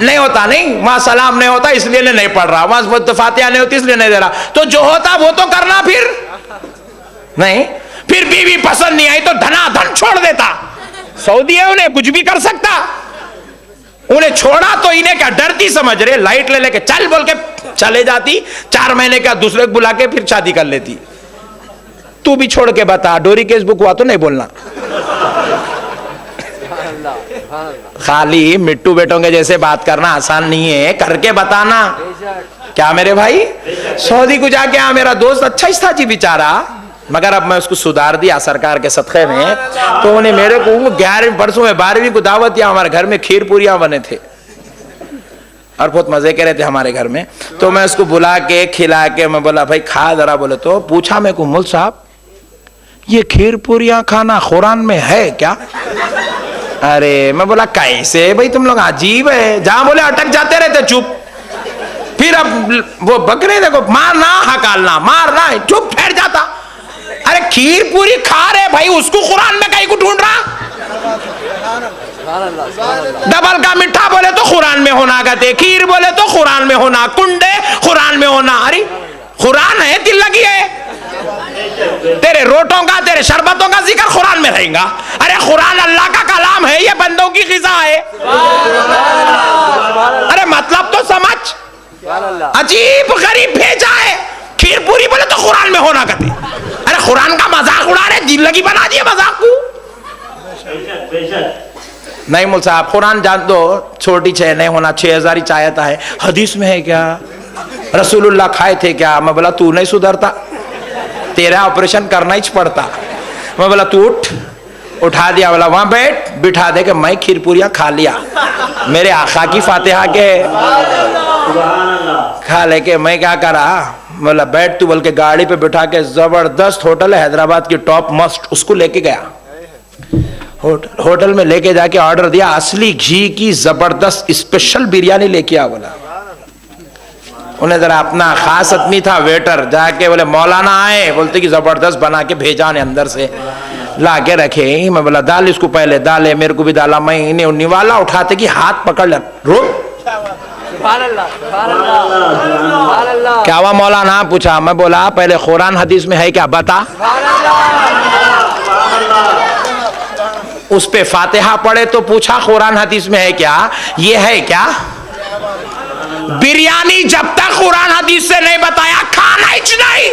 [SPEAKER 1] नहीं होता नहीं, वहां सलाम नहीं होता इसलिए नहीं पढ़ रहा, वहां फातिहा नहीं होती इसलिए नहीं दे रहा, तो जो होता वो तो करना। फिर नहीं, फिर बीवी पसंद नहीं आई तो धनाधन छोड़ देता। सऊदी है, उन्हें कुछ भी कर सकता, उन्हें छोड़ा तो इन्हें क्या डरती समझ रहे, लाइट ले लेके चल बोल के चले जाती, 4 महीने का दूसरे को बुला के फिर शादी कर लेती। तू भी छोड़ के बता, डोरी केस बुक हुआ तो नहीं बोलना, खाली मिट्टू बेटों के जैसे बात करना आसान नहीं है, करके बताना। क्या मेरे भाई, सऊदी को जाके मेरा दोस्त अच्छा ही था जी बेचारा, मगर अब मैं उसको सुधार दिया सरकार के सदक़े में। तो उन्हें मेरे को 11वीं परसों में 12वीं को दावत दिया, हमारे घर में खीर पूरियां बने थे और बहुत मजे के रहे थे हमारे घर में। तो मैं उसको बुला के खिला के मैं बोला भाई खा जरा। बोले तो पूछा मैं को, मुल साहब ये खीर पूरियां खाना कुरान में है क्या? अरे मैं बोला कैसे भाई, तुम लोग अजीब है, जहां बोले अटक जाते रहते चुप। फिर अब वो बकरे देखो, मारना हकालना, मारना चुप ठहर जाता। अरे खीर पूरी खा रहे भाई, उसको कुरान में कहीं को ढूंढ रहा। डबल का मिठा बोले तो कुरान में होना, कहते खीर बोले तो कुरान में होना, कुंडे कुरान में होना। अरे कुरान है, दिल लगी है, तेरे रोटों का तेरे शरबतों का जिक्र कुरान में रहेगा। अरे कुरान अल्लाह का कलाम है, ये बंदों की ग़िज़ा है। अरे मतलब तो समझ, अजीब गरीब भेजा है। खीर पूरी बोले तो कुरान में होना कहते। अरे कुरान का मजाक उड़ा रहे, दिल लगी बना दिए मजाक को। नहीं मुल साहब, कुरान जान दो, छोटी 6 नहीं होना, 6000 ही चाहता है। हदीस में है क्या? रसूलुल्लाह खाए थे क्या? मैं बोला तू नहीं सुधरता, तेरा ऑपरेशन करना ही पड़ता। मैं बोला तू उठा दिया, बोला वहां बैठ, बिठा दे के मैं खीर पूरियां खा लिया, मेरे आका की फातिहा के खा लेके मैं क्या करा, बोला बैठ तू बोल के गाड़ी पे बिठा के जबरदस्त होटल है हैदराबाद की टॉप मस्ट, उसको लेके गया। होटल में लेके जाके ऑर्डर दिया, असली घी की जबरदस्त स्पेशल बिरयानी लेके आ। बोला उन्हें जरा अपना खास आदमी था वेटर, जाके बोले मौलाना आए, बोलते कि जबरदस्त बना के भेजा ने अंदर से ला के रखे। मैं बोला दाल इसको, पहले दाले मेरे को भी डाला। मैं इन्हें निवाला उठाते कि हाथ पकड़ ले, रुक क्या हुआ मौलाना? पूछा। मैं बोला पहले कुरान हदीस में है क्या बता। उस पे फातिहा पढ़े तो पूछा कुरान हदीस में है क्या, ये है क्या? बिरयानी जब तक कुरान हदीस से नहीं बताया खाना ही नहीं।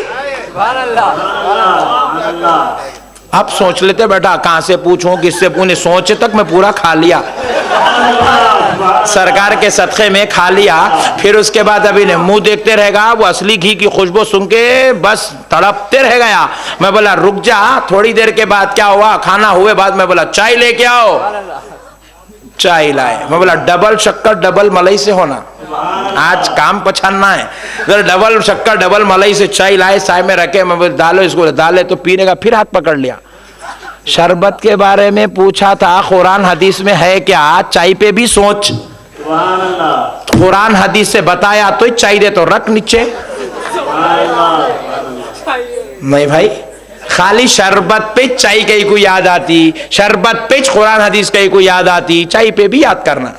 [SPEAKER 1] अब सोच लेते बेटा कहां से पूछूं, किससे पूछूं, सोचे तक मैं पूरा खा लिया, सरकार के सदक़े में खा लिया। फिर उसके बाद अभी ने मुंह देखते रहेगा, वो असली घी की खुशबू सुन के बस तड़पते रह गया। मैं बोला रुक जा, थोड़ी देर के बाद क्या हुआ, खाना हुए बाद मैं बोला चाय लेके आओ, चाय लाए। मैं बोला डबल शक्कर डबल मलाई से होना, आज काम पछानना है। अगर डबल शक्कर डबल मलाई से चाय लाए, चाय में रखे, मैं बोला डालो इसको, डाले तो पीने का, फिर हाथ पकड़ लिया। शरबत के बारे में पूछा था कुरान हदीस में है क्या, चाय पे भी सोच, कुरान हदीस से बताया तो चाय दे तो रख नीचे। नहीं भाई खाली शरबत पे चाय कहीं को याद आती, शरबत पे कुरान हदीस कहीं को याद आती, चाय पे भी याद करना।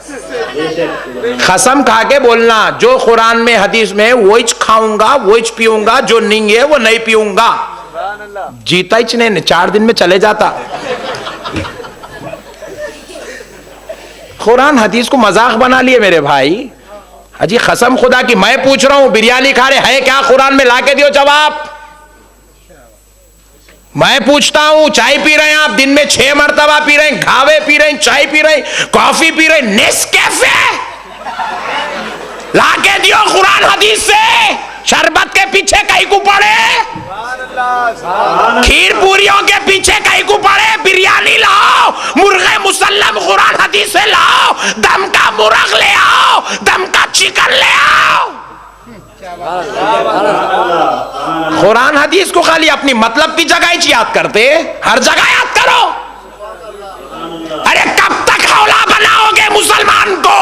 [SPEAKER 1] कसम खा के बोलना जो कुरान में हदीस में वही खाऊंगा वही पीऊंगा, जो नहीं है वो नहीं पीऊंगा। जीता ही नहीं, 4 दिन में चले जाता। कुरान हदीस को मजाक बना लिए मेरे भाई। अजी कसम खुदा की मैं पूछ रहा हूं, बिरयानी खा रहे है क्या कुरान में, लाके दियो जवाब। मैं पूछता हूं, चाय पी रहे हैं आप, दिन में 6 मरतबा पी रहे हैं, घावे पी रहे हैं, चाय पी रहे हैं, कॉफी पी रहे हैं, नेस्कैफे लाके दियो कुरान हदीस से। शरबत के पीछे कहीं को पड़े, खीर पूरियों के पीछे कहीं को पड़े, बिरयानी लाओ, मुर्गे मुसल्लम कुरान हदीस से लाओ, दम का मुर्ग ले आओ, दम का चिकन ले आओ। कुरान हदीस को खाली अपनी मतलब की जगह ही याद करते, हर जगह याद करो। अरे कब तक हौला बनाओगे मुसलमान को?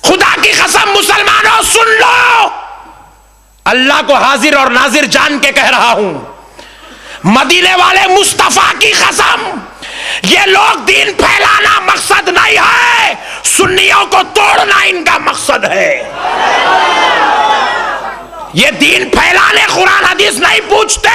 [SPEAKER 1] खुदा की कसम मुसलमानों सुन लो, अल्लाह को हाजिर और नाजिर जान के कह रहा हूं, मदीने वाले मुस्तफा की कसम, ये लोग दीन फैलाना मकसद नहीं है, सुन्नियों को तोड़ना इनका मकसद है। ये दीन फैलाने कुरान हदीस नहीं पूछते,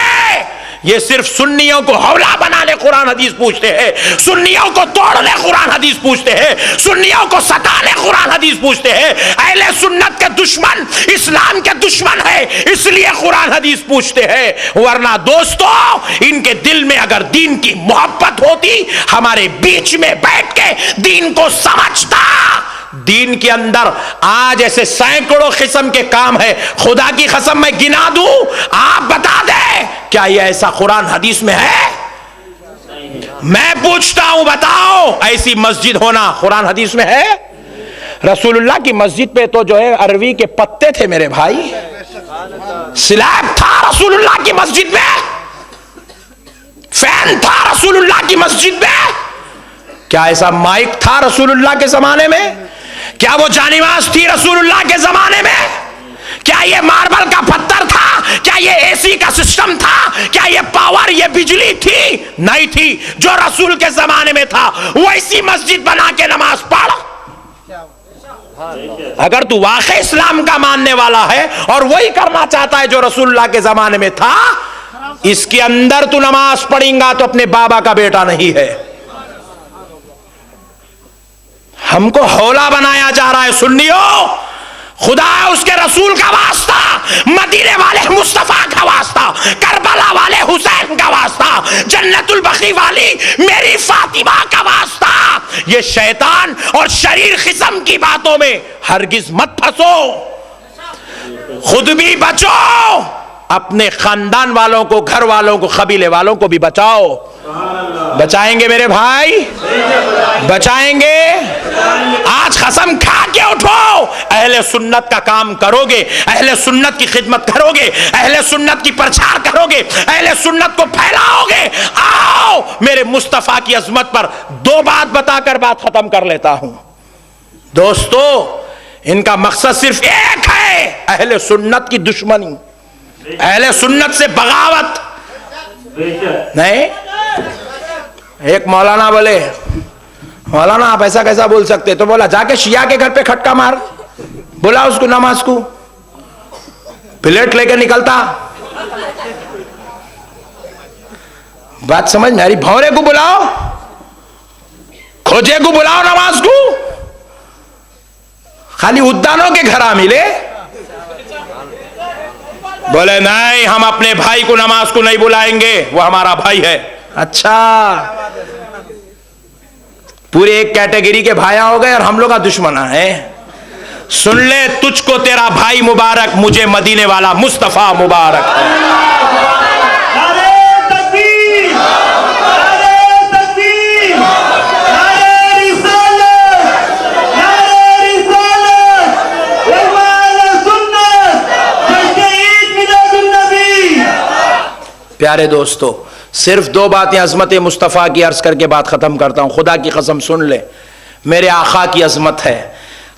[SPEAKER 1] ये सिर्फ सुन्नियों को हौला बनाने कुरान हदीस पूछते हैं, सुन्नियों को तोड़ने कुरान हदीस पूछते हैं, सुन्नियों को सताने कुरान हदीस पूछते हैं। अहले सुन्नत के दुश्मन इस्लाम के दुश्मन है, इसलिए कुरान हदीस पूछते हैं। वरना दोस्तों इनके दिल में अगर दीन की मोहब्बत होती, हमारे बीच में बैठ के दीन को समझता। दीन के अंदर आज ऐसे सैकड़ों किस्म के काम है, खुदा की कसम मैं गिना दूं, आप बता दें क्या ये ऐसा कुरान हदीस में है? मैं पूछता हूं, बताओ ऐसी मस्जिद होना कुरान हदीस में है? रसूलुल्लाह की मस्जिद पे तो जो है अरवी के पत्ते थे मेरे भाई, स्लैब था रसूलुल्लाह की मस्जिद में, फैन था रसूलुल्लाह की मस्जिद में। क्या ऐसा माइक था रसूलुल्लाह के जमाने में? क्या वो जानिमाज थी रसूलुल्लाह के जमाने में? क्या ये मार्बल का पत्थर था? क्या ये एसी का सिस्टम था? क्या ये पावर, ये बिजली थी? नहीं थी। जो रसूल के जमाने में था वैसी मस्जिद बना के नमाज पढ़। अगर तू वाकई इस्लाम का मानने वाला है और वही करना चाहता है जो रसूलुल्लाह के जमाने में था, इसके अंदर तू नमाज पढ़ेगा तो अपने बाबा का बेटा नहीं है। हमको हौला बनाया जा रहा है सुन्नियों, खुदा उसके रसूल का वास्ता, मदीने वाले मुस्तफा का वास्ता, करबला वाले हुसैन का वास्ता, जन्नतुल बकी वाली मेरी फातिमा का वास्ता। ये शैतान और शरीर किस्म की बातों में हरगिज मत फंसो, खुद भी बचो, अपने खानदान वालों को, घर वालों को, कबीले वालों को भी बचाओ। बचाएंगे मेरे भाई, बचाएंगे। आज कसम खा के उठो, अहले सुन्नत का काम करोगे, अहले सुन्नत की खिदमत करोगे, अहले सुन्नत की प्रचार करोगे, अहले सुन्नत को फैलाओगे। आओ मेरे मुस्तफा की अजमत पर 2 बात बताकर बात खत्म कर लेता हूं। दोस्तों इनका मकसद सिर्फ एक है, अहले सुन्नत की दुश्मनी, अहले सुन्नत से बगावत। नहीं, एक मौलाना बोले, मौलाना आप ऐसा कैसा बोल सकते? तो बोला जाके शिया के घर पे खटका मार, बोला उसको नमाज को, प्लेट लेके निकलता। बात समझ में आ रही? भौरे को बुलाओ, खोजे को बुलाओ नमाज को, खाली उद्यानों के घर आ मिले। बोले नहीं, हम अपने भाई को नमाज को नहीं बुलाएंगे, वो हमारा भाई है। अच्छा, पूरे एक कैटेगरी के भाया हो गए और हम लोग का दुश्मना है। सुन ले, तुझको तेरा भाई मुबारक, मुझे मदीने वाला मुस्तफा मुबारक है। प्यारे दोस्तों, सिर्फ 2 बातें अजमत मुस्तफ़ा की अर्ज करके बात ख़त्म करता हूँ। खुदा की कसम सुन ले, मेरे आका की अजमत है,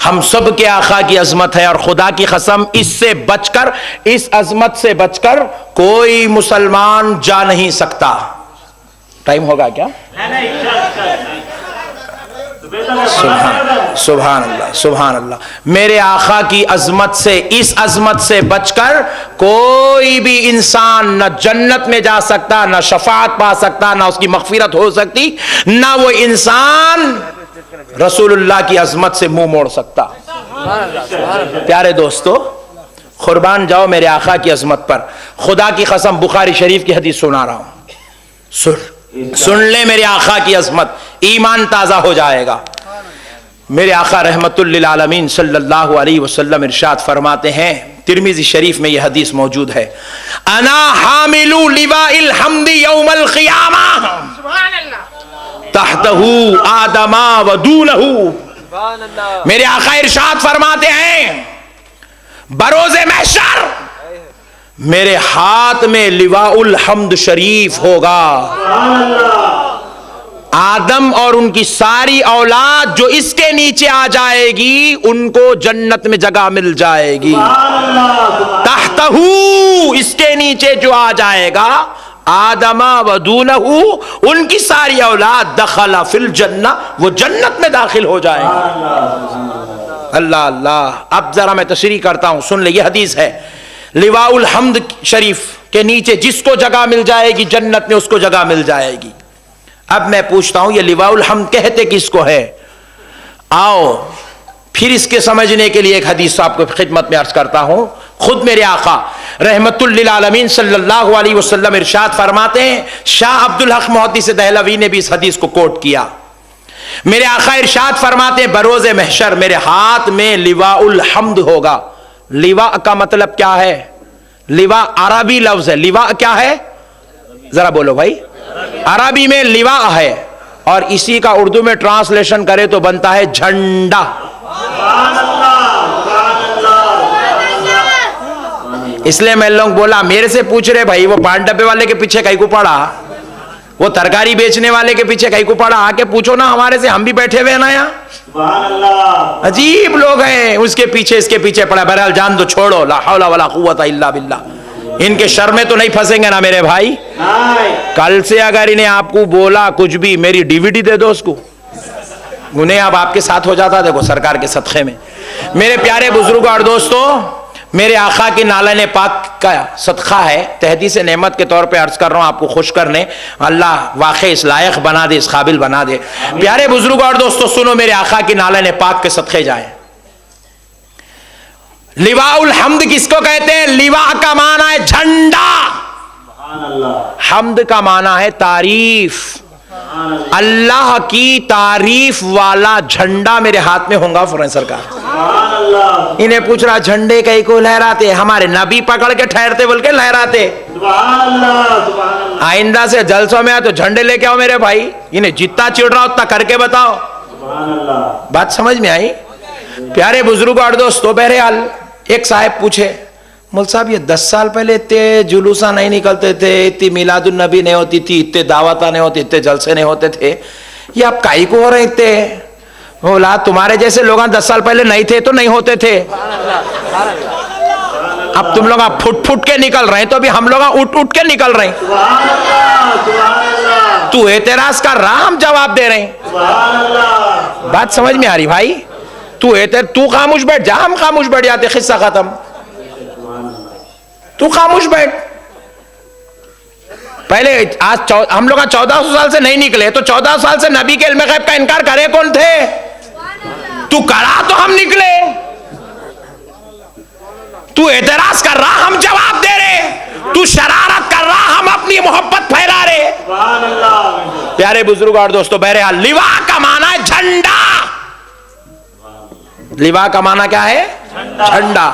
[SPEAKER 1] हम सब के आका की अजमत है, और खुदा की कसम इससे बचकर, इस अजमत से बचकर कोई मुसलमान जा नहीं सकता। टाइम होगा क्या? सुभान सुभान अल्लाह सुभान अल्लाह। मेरे आका की अजमत से, इस अजमत से बचकर कोई भी इंसान न जन्नत में जा सकता, न शफाअत पा सकता, न उसकी मगफिरत हो सकती, न वो इंसान रसूलुल्लाह की अजमत से मुंह मोड़ सकता। प्यारे दोस्तों, कुर्बान जाओ मेरे आका की अजमत पर। खुदा की कसम बुखारी शरीफ की हदीस सुना रहा हूं, सुन ले मेरे आका की अजमत, ईमान ताजा हो जाएगा। मेरे आका रहमतुल लिल आलमीन सल्लल्लाहु अलैहि वसल्लम इरशाद फरमाते हैं, तिरमिजी शरीफ में यह हदीस मौजूद है, अना हामिलु लिवाइल हम्दी यौमल क़ियामा तहतहु आदमा व दूनहु। मेरे आका इरशाद फरमाते हैं, बरोज़े महशर मेरे हाथ में लिवाउल हम्द शरीफ होगा। आदम और उनकी सारी औलाद जो इसके नीचे आ जाएगी, उनको जन्नत में जगह मिल जाएगी। तहतहू, इसके नीचे जो आ जाएगा, आदमा वदूनहू, उनकी सारी औलाद दखला फिल जन्ना, वो जन्नत में दाखिल हो जाएगा। अल्लाह अल्लाह। अब जरा मैं तशरीह करता हूं, सुन ले। ये हदीस है, लिवाउल हम्द शरीफ के नीचे जिसको जगह मिल जाएगी जन्नत में, उसको जगह मिल जाएगी। अब मैं पूछता हूं, ये लिवाउल हम्द कहते किसको है? आओ फिर इसके समझने के लिए एक हदीस आपको खिदमत में अर्ज करता हूं। खुद मेरे आका रहमतुल लिल आलमीन सल्लल्लाहु अलैहि वसल्लम इरशाद फरमाते हैं, शाह अब्दुल हक मुहद्दिस दहलवी ने भी इस हदीस को कोट किया। मेरे आका इरशाद फरमाते हैं, बरोज़े महशर मेरे हाथ में लिवाउल हम्द होगा। लिवा का मतलब क्या है? लिवा अरबी लफ्ज है। लिवा क्या है? जरा बोलो भाई। अरबी में लिवा है, और इसी का उर्दू में ट्रांसलेशन करे तो बनता है झंडा। इसलिए मैं लोग बोला, मेरे से पूछ रहे भाई, वो पान डब्बे वाले के पीछे कहीं को पड़ा, वो तरकारी बेचने वाले के पीछे कहीं को पड़ा, आके पूछो ना हमारे से, हम भी बैठे हुए ना यहाँ। अजीब लोग हैं, उसके पीछे इसके पीछे पड़ा। बहरहाल जान दो, छोड़ो। ला हौला वला कुव्वता इल्ला बिल्लाह। इनके शर में तो नहीं फंसेंगे ना मेरे भाई। कल से अगर इन्हें आपको बोला कुछ भी, मेरी डीवीडी दे दो उसको, उन्हें अब आपके साथ हो जाता। देखो सरकार के सदक़े में। मेरे प्यारे बुजुर्ग और दोस्तों, मेरे आका की नालन पाक का सदका है, तहदीस नेमत के तौर पे अर्ज कर रहा हूं आपको खुश करने। अल्लाह वाकई इस लायक बना दे, इस काबिल बना दे। प्यारे बुजुर्ग और दोस्तों सुनो, मेरे आका की नालन पाक के सदके जाए। लिवाउल हम्द किसको कहते हैं? लिवा का माना है झंडा, हम्द का माना है तारीफ। अल्लाह की तारीफ वाला झंडा मेरे हाथ में होगा फौरन सरकार। इन्हें पूछ रहा, झंडे कहीं को लहराते? हमारे नबी पकड़ के ठहरते बोल के लहराते। आइंदा से जलसों में आ तो झंडे लेके आओ मेरे भाई। इन्हें जितना चिढ़ रहा उतना करके बताओ। बात समझ में आई? प्यारे बुजुर्ग और दोस्तों, बहरहाल एक साहब पूछे, मौल साहब ये 10 साल पहले इतने जुलूसा नहीं निकलते थे, इतनी मिलादुन नबी नहीं होती थी, इतने दावता नहीं होती, इतने जलसे नहीं होते थे, ये आप काई को हो रहे थे? बोला, तुम्हारे जैसे लोग 10 साल पहले नहीं थे तो नहीं होते थे। अब तुम लोग फुट फुट के निकल रहे हैं, तो अभी हम लोग उठ उठ के निकल रहे हैं। तू एतराज कर रहा, हम जवाब दे रहे हैं। बात समझ में आ रही भाई? तू खामोश बैठ जा, हम खामोश बैठ जाते, किस्सा खत्म। तू खामोश बैठ। पहले आज हम लोग 1400 साल से नहीं निकले, तो 14 साल से नबी के इल्म गैब का इनकार करे कौन थे? तू करा तो हम निकले। तू एतराज कर रहा, हम जवाब दे रहे। तू शरारत कर रहा, हम अपनी मोहब्बत फैला रहे। प्यारे बुजुर्ग और दोस्तों, बहरहाल लिवा का माना है झंडा। लिवा का माना क्या है? झंडा।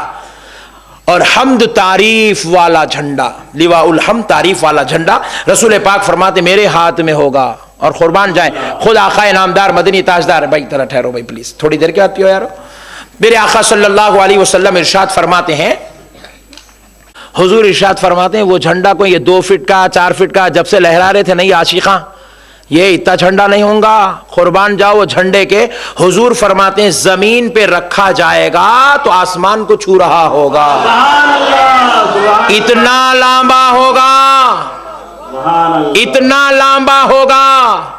[SPEAKER 1] और हम्द तारीफ वाला झंडा, लिवाउल हम्द तारीफ वाला झंडा। रसूल पाक फरमाते मेरे हाथ में होगा। और कुर्बान जाए खुद आका नामदार मदनी ताजदार। भाई तरह ठहरो भाई प्लीज, थोड़ी देर के आती हो यार। मेरे आका सल्लल्लाहु अलैहि वसल्लम इरशाद फरमाते हैं, हुजूर इरशाद फरमाते हैं, वो झंडा कोई ये 2 फीट का 4 फीट का जब से लहरा रहे थे नहीं आशिका, ये इतना झंडा नहीं होगा, कुर्बान जाओ वो झंडे के। हुजूर फरमाते हैं जमीन पे रखा जाएगा तो आसमान को छू रहा होगा, इतना लंबा होगा, इतना लंबा होगा।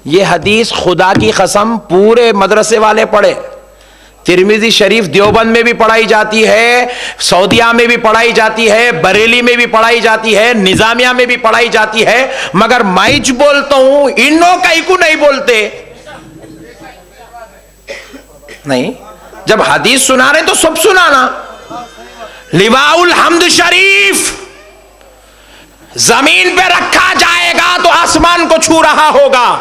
[SPEAKER 1] ये हदीस खुदा की कसम पूरे मदरसे वाले पढ़े। तिरमिजी शरीफ देवबंद में भी पढ़ाई जाती है, सऊदिया में भी पढ़ाई जाती है, बरेली में भी पढ़ाई जाती है, निजामिया में भी पढ़ाई जाती है, मगर मैं जो बोलता हूं इन्नो कहीं को नहीं बोलते। नहीं, जब हदीस सुना रहे तो सब सुनाना। लिवाउल हम्द शरीफ जमीन पे रखा जाएगा तो आसमान को छू रहा होगा,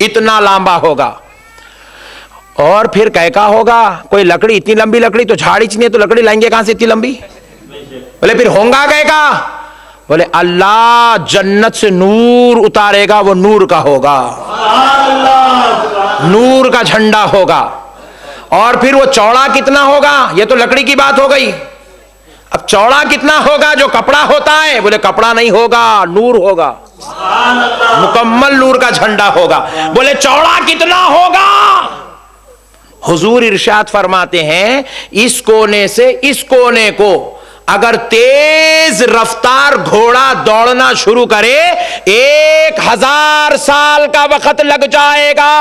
[SPEAKER 1] इतना लंबा होगा। और फिर कैका होगा, कोई लकड़ी, इतनी लंबी लकड़ी तो झाड़ी चाहिए, तो लकड़ी लाएंगे कहां से इतनी लंबी? बोले फिर होगा कैका? बोले अल्लाह जन्नत से नूर उतारेगा, वो नूर का होगा, नूर का झंडा होगा। और फिर वो चौड़ा कितना होगा? ये तो लकड़ी की बात हो गई। अब चौड़ा कितना होगा? जो कपड़ा होता है, बोले कपड़ा नहीं होगा, नूर होगा, मुकम्मल नूर का झंडा होगा। बोले चौड़ा कितना होगा? हुजूर इरशाद फरमाते हैं इस कोने से इस कोने को अगर तेज रफ्तार घोड़ा दौड़ना शुरू करे 1000 साल का वक्त लग जाएगा,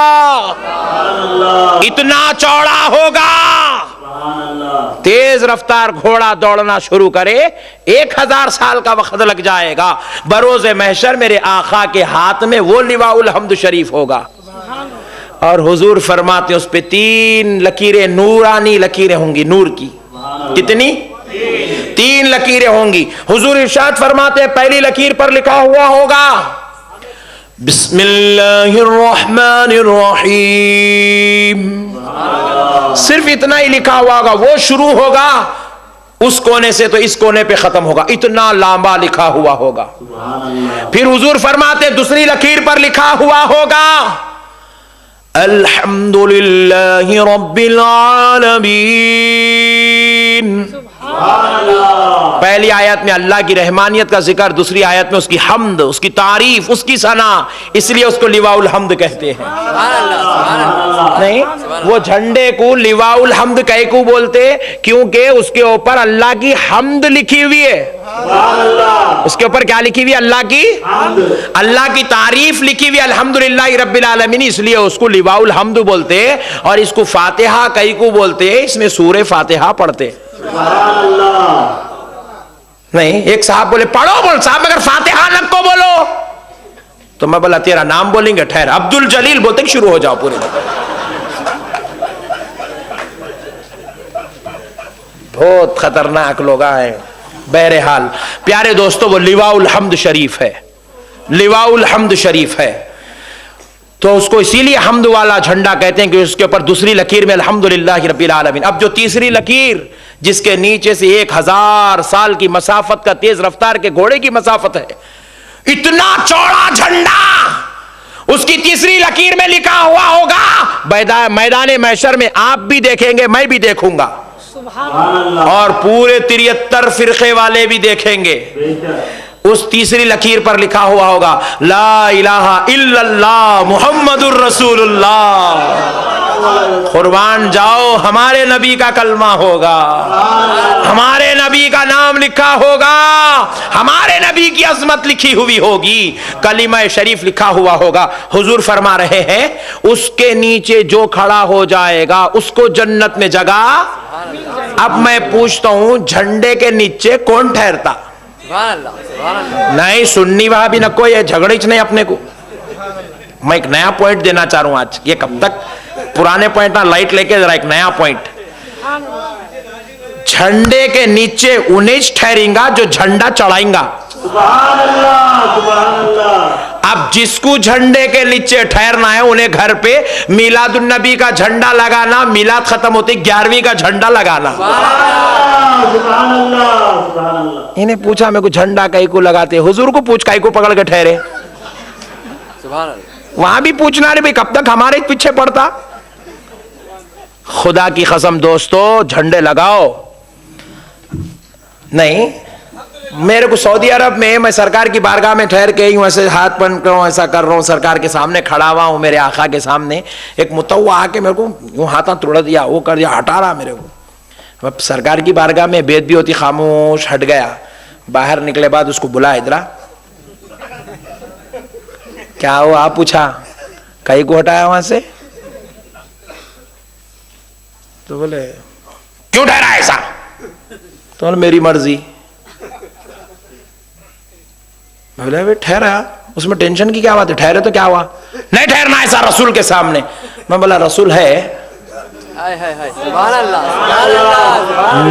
[SPEAKER 1] इतना चौड़ा होगा। तेज रफ्तार घोड़ा दौड़ना शुरू करे 1000 साल का वक्त लग जाएगा। बरोज़े महशर मेरे आका के हाथ में वो लिवाउल हम्द शरीफ होगा। और हुजूर फरमाते उस पे 3 लकीरें, नूरानी लकीरें होंगी, नूर की। कितनी? 3 लकीरें होंगी। हुजूर इरशाद फरमाते हैं पहली लकीर पर लिखा हुआ होगा बिस्मिल्लाहिर्रहमानिर्रहीम, सिर्फ इतना ही लिखा हुआ होगा। वो शुरू होगा उस कोने से तो इस कोने पे खत्म होगा, इतना लंबा लिखा हुआ होगा। फिर हुजूर फरमाते दूसरी लकीर पर लिखा हुआ होगा अल्हम्दुलिल्लाहि रब्बिल आलमीन। पहली आयत में अल्लाह की रहमानियत का जिक्र, दूसरी आयत में उसकी हम्द, उसकी तारीफ, उसकी सना, इसलिए उसको लिवाउल हम्द कहते हैं। नहीं, वो झंडे को लिवाउल हम्द कह को बोलते क्योंकि उसके ऊपर अल्लाह की हम्द लिखी हुई है। उसके ऊपर क्या लिखी हुई? अल्लाह की, अल्लाह की तारीफ लिखी हुई, अल्हम्दुलिल्लाहि रब्बिल आलमीन, इसलिए उसको लिवाउल हम्द बोलते। और इसको फातिहा कई को बोलते, इसमें सूरे फातिहा पढ़ते। नहीं, एक साहब बोले पढ़ो, बोल साहब मगर फातिहा न को बोलो, तो मैं बोला तेरा नाम बोलेंगे, ठहर, अब्दुल जलील बोलते शुरू हो जाओ पूरे। बहुत खतरनाक लोग हैं। बहरहाल प्यारे दोस्तों, वो लिवाउल हम्द शरीफ है, लिवाउल हम्द शरीफ है। तो उसको इसीलिए हम्द वाला झंडा कहते हैं कि उसके ऊपर दूसरी लकीर में अल्हम्दुलिल्लाहि रब्बिल आलमीन। अब जो तीसरी लकीर जिसके नीचे से 1000 साल की मसाफत का, तेज रफ्तार के घोड़े की मसाफत है, इतना चौड़ा झंडा, उसकी तीसरी लकीर में लिखा हुआ होगा। मैदान महशर में आप भी देखेंगे, मैं भी देखूंगा, और पूरे 73 फिरके वाले भी देखेंगे। उस तीसरी लकीर पर लिखा हुआ होगा ला इलाहा इल्लल्लाह मुहम्मदुर रसूलुल्लाह। कुर्बान जाओ, हमारे नबी का कलमा होगा, हमारे नबी का नाम लिखा होगा, हमारे नबी की अजमत लिखी हुई होगी, कलिमा शरीफ लिखा हुआ होगा। हुजूर फरमा रहे हैं उसके नीचे जो खड़ा हो जाएगा उसको जन्नत में जगह। अब मैं पूछता हूं झंडे के नीचे कौन ठहरता? नहीं, सुन्नी वहां भी न कोई है, झगड़े नहीं अपने को। मैं एक नया पॉइंट देना चाह रहा हूं आज, ये कब तक पुराने पॉइंट ना लाइट लेके, जरा एक नया पॉइंट। झंडे के नीचे उन्हें ठहरेगा जो झंडा चढ़ाएगा। अब जिसको झंडे के नीचे ठहरना है उन्हें घर पे मिलादुन नबी का झंडा लगाना, मिलाद खत्म होते 11वीं का झंडा लगाना। इन्हें पूछा मेरे को झंडा कई को लगाते, हुजूर को पूछ कई को पकड़ के ठहरे। वहां भी पूछना रे भाई कब तक हमारे पीछे पड़ता। खुदा की कसम दोस्तों, झंडे लगाओ। नहीं, मेरे को सऊदी अरब में मैं सरकार की बारगाह में ठहर के यूं ऐसे हाथ बंद कर रहा हूं, ऐसा कर रहा हूं, सरकार के सामने खड़ा हुआ हूं, मेरे आका के सामने एक मुतव्वा आके मेरे को यूं हाथ तोड़ दिया, वो कर दिया, हटा रहा मेरे को। अब सरकार की बारगाह में बेद भी होती, खामोश हट गया। बाहर निकले बाद उसको बुला, इधरा क्या हुआ पूछा, कहीं को हटाया वहां से? तो बोले क्यों ठहरा ऐसा? तो बोले मेरी मर्जी। बोले वे ठहरा, उसमें टेंशन की क्या बात है, ठहरे तो क्या हुआ? नहीं ठहरना ऐसा रसूल के सामने। मैं बोला रसूल है,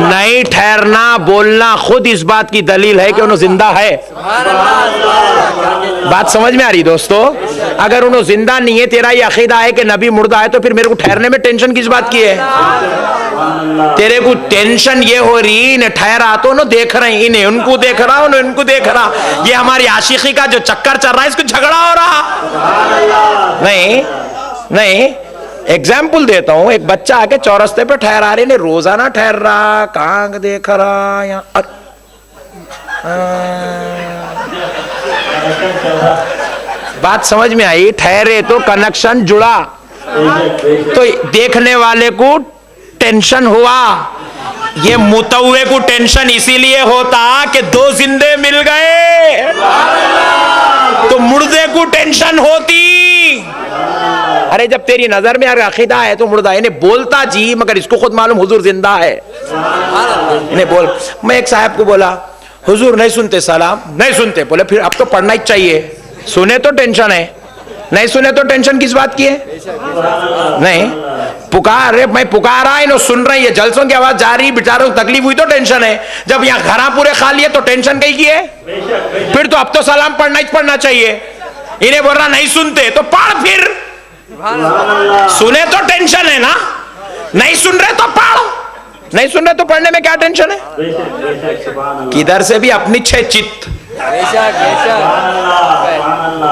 [SPEAKER 1] नहीं ठहरना बोलना खुद इस बात की दलील है कि उन्होंने जिंदा है। बात समझ में आ रही दोस्तों? अगर उन्होंने जिंदा नहीं है, तेरा ये अकीदा है कि नबी मुर्दा है, तो फिर मेरे को ठहरने में टेंशन किस बात की है? तेरे को टेंशन ये हो रही, इन्हें ठहरा तो न देख रहे, इन्हें उनको देख रहा, उन्हें उनको देख रहा। ये हमारी आशिकी का जो चक्कर चल रहा है, इसको झगड़ा हो रहा नहीं। नहीं, एग्जाम्पल देता हूं, एक बच्चा आके चौरस्ते पे ठहरा रहे, ने रोजाना ठहर रहा, कहां देख रहा, यहाँ बात समझ में आई? ठहरे तो कनेक्शन जुड़ा, तो देखने वाले को टेंशन हुआ। ये मुतव्वे को टेंशन इसीलिए होता कि दो जिंदे मिल गए, तो मुर्दे को टेंशन होती। अरे जब तेरी नजर में अकीदा है तो मुर्दा, इन्हें बोलता जी, मगर इसको खुद मालूम हुजूर जिंदा है। इन्हें बोल, मैं एक साहब को बोला हुजूर नहीं सुनते सलाम, नहीं सुनते। बोले फिर अब तो पढ़ना ही चाहिए, सुने तो टेंशन है, नहीं सुने तो टेंशन किस बात की है? नहीं पुकार रे, मैं पुकारा, इन्हों सुन रही है, जलसों की आवाज जा रही, बेचारों को तकलीफ हुई तो टेंशन है। जब यहाँ घरा पूरे खा लिए तो टेंशन कहीं की है? फिर तो अब तो सलाम पढ़ना ही पढ़ना चाहिए। इन्हें बोल रहा नहीं सुनते तो पढ़, फिर सुने तो टेंशन है ना, नहीं सुन रहे तो पढ़, नहीं सुन रहे तो पढ़ने में क्या टेंशन है? किधर से भी अपनी छह चित्त।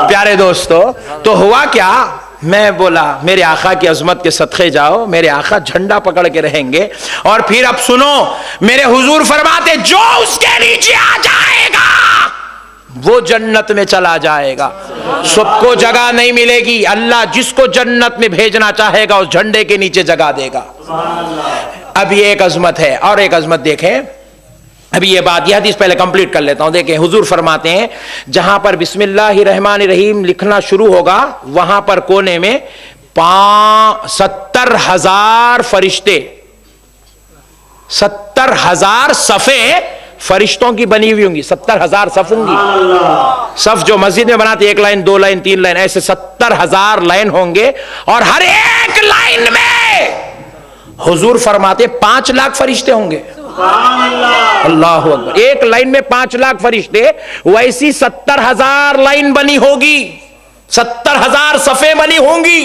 [SPEAKER 1] प्यारे दोस्तों, तो हुआ क्या, मैं बोला मेरे आका की अजमत के सदक़े जाओ, मेरे आका झंडा पकड़ के रहेंगे। और फिर अब सुनो, मेरे हुजूर फरमाते जो उसके नीचे आ जाएगा वो जन्नत में चला जाएगा। सबको जगह नहीं मिलेगी, अल्लाह जिसको जन्नत में भेजना चाहेगा उस झंडे के नीचे जगह देगा। अब ये एक अजमत है, और एक अजमत देखें। अभी ये बात, यह हदीस पहले कंप्लीट कर लेता हूं। देखें, हुजूर फरमाते हैं जहां पर बिस्मिल्लाहिर्रहमानिर्रहीम लिखना शुरू होगा, वहां पर कोने में 70,000 फरिश्ते, 70,000 सफ़े फरिश्तों की बनी हुई होंगी। 70,000 सफ होंगी। सफ जो मस्जिद में बनाते, एक लाइन, दो लाइन, तीन लाइन, ऐसे 70,000 लाइन होंगे। और हर एक लाइन में हुजूर फरमाते 5 लाख फरिश्ते होंगे। अल्लाह अकबर। एक लाइन में 5 लाख फरिश्ते, वैसी 70,000 लाइन बनी होगी, 70,000 सफ़े बनी होंगी।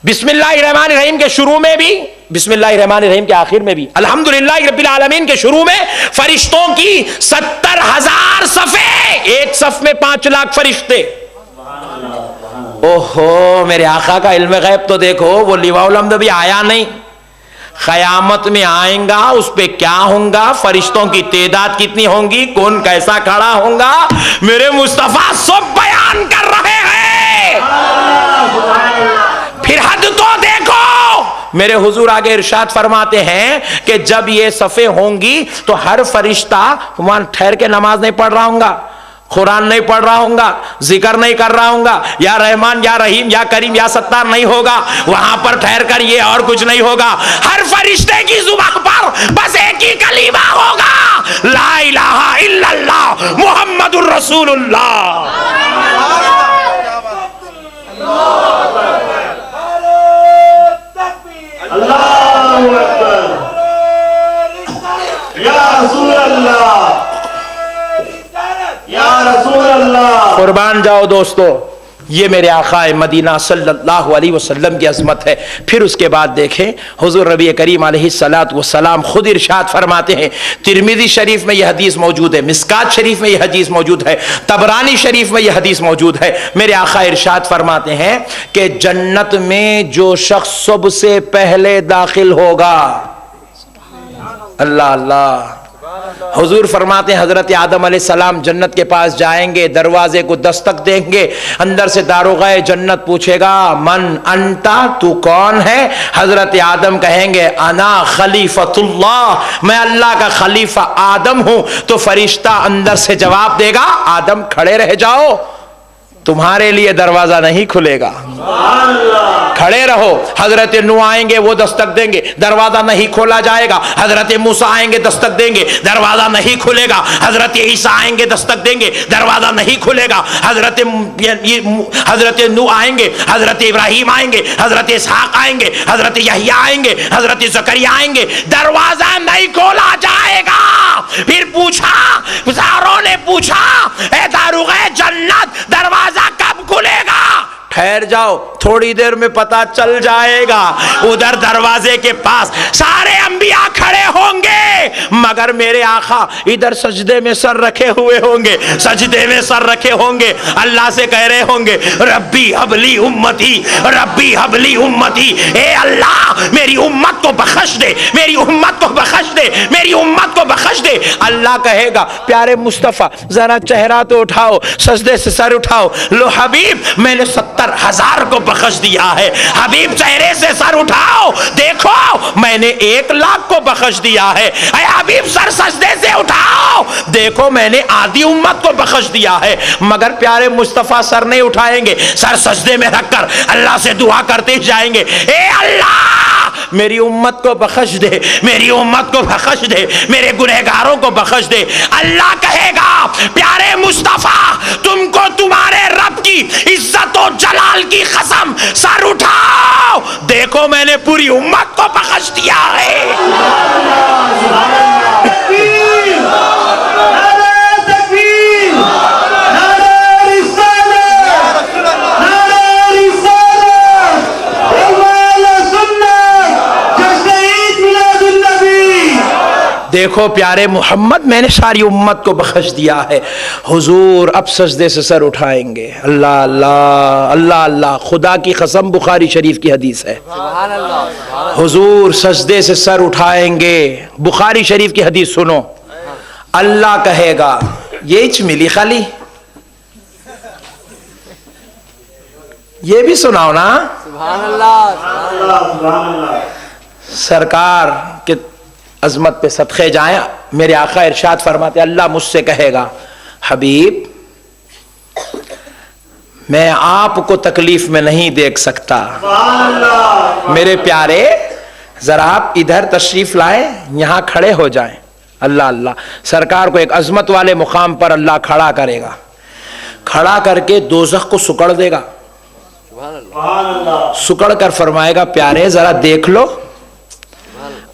[SPEAKER 1] बिस्मिल्लाहिर्रहमानिर्रहीम के शुरू में भी, बिस्मिल्लाहिर्रहमानिर्रहीम के आखिर में भी, अल्हम्दुलिल्लाह रब्बिल आलमीन के शुरू में फरिश्तों की 70,000 सफ़े, एक सफ में 5 लाख फरिश्ते। ओहो, मेरे आका का इल्म गैब तो देखो, वो लिवाउल हम्द भी आया नहीं, क़यामत में आएगा, उस पे क्या होगा, फरिश्तों की तादाद कितनी होंगी, कौन कैसा खड़ा होगा, मेरे मुस्तफा सब बयान कर रहे हैं। फिर हद तो देखो, मेरे हुजूर आगे इरशाद फरमाते हैं कि जब ये सफ़े होंगी तो हर फरिश्ता वहां ठहर के नमाज नहीं पढ़ रहा होगा, कुरान नहीं पढ़ रहा होगा, जिक्र नहीं कर रहा होगा, या रहमान या रहीम या करीम या सत्तार नहीं होगा, वहां पर ठहर कर ये और कुछ नहीं होगा। हर फरिश्ते की जुबान पर बस एक ही कलीमा होगा, ला इलाहा इल्लल्लाह मुहम्मदुर रसूलुल्लाह।
[SPEAKER 2] अल्लाहु अकबर, या रसूल अल्लाह, या रसूल अल्लाह।
[SPEAKER 1] कुर्बान जाओ दोस्तों, ये मेरे आका मदीना सल्लल्लाहु अलैहि वसल्लम की अजमत है। फिर उसके बाद देखें, हुजूर नबी करीम अलैहिस्सलातु वस्सलाम खुद इरशाद फरमाते हैं, तिरमिज़ी शरीफ में यह हदीस मौजूद है, मिस्कात शरीफ में यह हदीस मौजूद है, तबरानी शरीफ में यह हदीस मौजूद है। मेरे आका इरशाद फरमाते हैं कि जन्नत में जो शख्स सबसे पहले दाखिल होगा, अल्लाह अल्लाह, हुजूर फरमाते हैं हजरत आदम अलैहिस्सलाम जन्नत के पास जाएंगे, दरवाजे को दस्तक देंगे, अंदर से दारोगाए जन्नत पूछेगा मन अंता, तू कौन है? हजरत आदम कहेंगे अना खलीफतुल्लाह, मैं अल्लाह का खलीफा आदम हूं। तो फरिश्ता अंदर से जवाब देगा आदम खड़े रह जाओ, तुम्हारे लिए दरवाजा नहीं खुलेगा, खड़े रहो। हजरत नूह आएंगे, वो दस्तक देंगे, दरवाजा नहीं खोला जाएगा। हजरत मूसा आएंगे, दस्तक देंगे, दरवाजा नहीं खुलेगा। हजरत ईसा आएंगे, दस्तक देंगे, दरवाजा नहीं खुलेगा। हजरत नूह आएंगे, हजरत इब्राहिम आएंगे, हजरत इसहाक आएंगे, हजरत यहया आएंगे, हजरत जकरिया आएंगे, दरवाजा नहीं खोला जाएगा। फिर पूछा, सारों ने पूछा, ए दारुग़े जन्नत दरवाजा कब खुलेगा? ठहर जाओ, थोड़ी देर में पता चल जाएगा। उधर दरवाजे के पास सारे अंबिया खड़े होंगे, मगर मेरे आका इधर सजदे में सर रखे हुए होंगे, सजदे में सर रखे होंगे, अल्लाह से कह रहे होंगे रब्बी हबली उम्मती, रब्बी हबली उम्मती, ए अल्लाह मेरी उम्मत को बख्श दे, मेरी उम्मत को बख्श दे, मेरी उम्मत को बख्श दे। अल्लाह कहेगा प्यारे मुस्तफा जरा चेहरा तो उठाओ, सजदे से सर उठाओ। लो हबीब मैंने 70,000 को बख्श दिया है। हबीब चेहरे से सर उठाओ, देखो मैंने 1,00,000 को बख्श दिया है। अरे हबीब सर सजदे से उठाओ, देखो मैंने आधी उम्मत को बख्श दिया है। मगर प्यारे मुस्तफा सर नहीं उठाएंगे, सर सजदे में रखकर अल्लाह से दुआ करते जाएंगे, ए अल्लाह मेरी उम्मत को बख्श दे, मेरी उम्मत को बख्श दे, मेरे गुनहगारों को बख्श दे। अल्लाह कहेगा प्यारे मुस्तफा तुमको तुम्हारे रब की इज्जत और जलाल की कसम सर उठाओ, देखो मैंने पूरी उम्मत को बख्श दिया है। देखो प्यारे मोहम्मद मैंने सारी उम्मत को बख्श दिया है। हुजूर अब सजदे से सर उठाएंगे, अल्लाह अल्लाह अल्लाह अल्लाह, खुदा की कसम बुखारी शरीफ की हदीस है। हुजूर सजदे से सर उठाएंगे, बुखारी शरीफ की हदीस सुनो। अल्लाह कहेगा ये मिली खाली, ये भी सुनाओ ना। सुभान अल्लाह। सरकार के अजमत पे सदक़े जाएं, मेरे आका इरशाद फरमाते अल्लाह मुझसे कहेगा हबीब मैं आपको तकलीफ में नहीं देख सकता, मेरे प्यारे जरा आप इधर तशरीफ लाएं, यहां खड़े हो जाएं। अल्लाह अल्लाह, सरकार को एक अजमत वाले मुकाम पर अल्लाह खड़ा करेगा, खड़ा करके दोज़ख को सुकड़ देगा, सुकड़ कर फरमाएगा प्यारे जरा देख लो,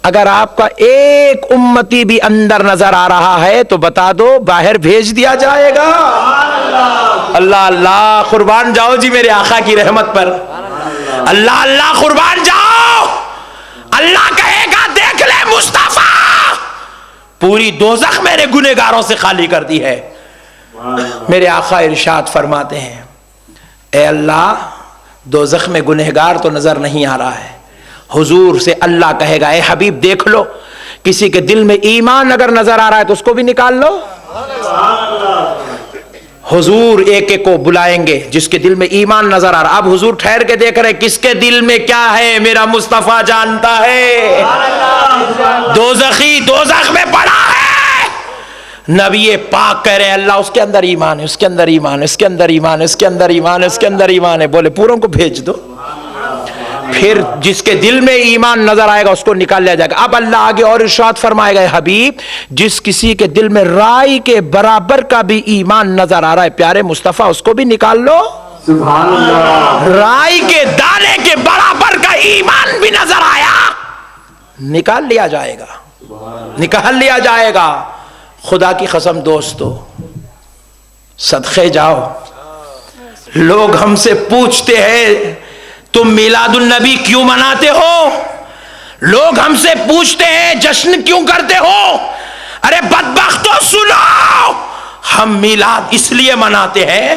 [SPEAKER 1] अगर आपका एक उम्मती भी अंदर नजर आ रहा है तो बता दो, बाहर भेज दिया जाएगा। अल्लाह अल्लाह, कुर्बान जाओ जी मेरे आका की रहमत पर। अल्लाह अल्लाह, कुर्बान जाओ। अल्लाह कहेगा देख ले मुस्तफा, पूरी दोज़ख मेरे गुनहगारों से खाली कर दी है। मेरे आका इरशाद फरमाते हैं ए अल्लाह दोज़ख में गुनहगार तो नजर नहीं आ रहा है। हुजूर से अल्लाह कहेगा ए हबीब देख लो, किसी के दिल में ईमान अगर नजर आ रहा है तो उसको भी निकाल लो। हुजूर एक एक को बुलाएंगे जिसके दिल में ईमान नजर आ रहा। अब हुजूर ठहर के देख रहे किसके दिल में क्या है, मेरा मुस्तफा जानता है। दोज़खी दोज़ख में पड़ा है, नबी पाक कह रहे अल्लाह उसके अंदर ईमान है, उसके अंदर ईमान है, उसके अंदर ईमान है, उसके अंदर ईमान है, उसके अंदर ईमान है। बोले पूरों को भेज दो। फिर जिसके दिल में ईमान नजर आएगा उसको निकाल लिया जाएगा। अब अल्लाह आगे और इरशाद फरमाएगा हबीब जिस किसी के दिल में राई के बराबर का भी ईमान नजर आ रहा है प्यारे मुस्तफा उसको भी निकाल लो। सुभान अल्लाह। राई के दाने के बराबर का ईमान भी नजर आया, निकाल लिया जाएगा, निकाल लिया जाएगा। खुदा की कसम दोस्तों सदक़े जाओ, लोग हमसे पूछते हैं तुम मिलादुन नबी क्यों मनाते हो, लोग हमसे पूछते हैं जश्न क्यों करते हो। अरे बदबख्तों सुनो, हम मिलाद इसलिए मनाते हैं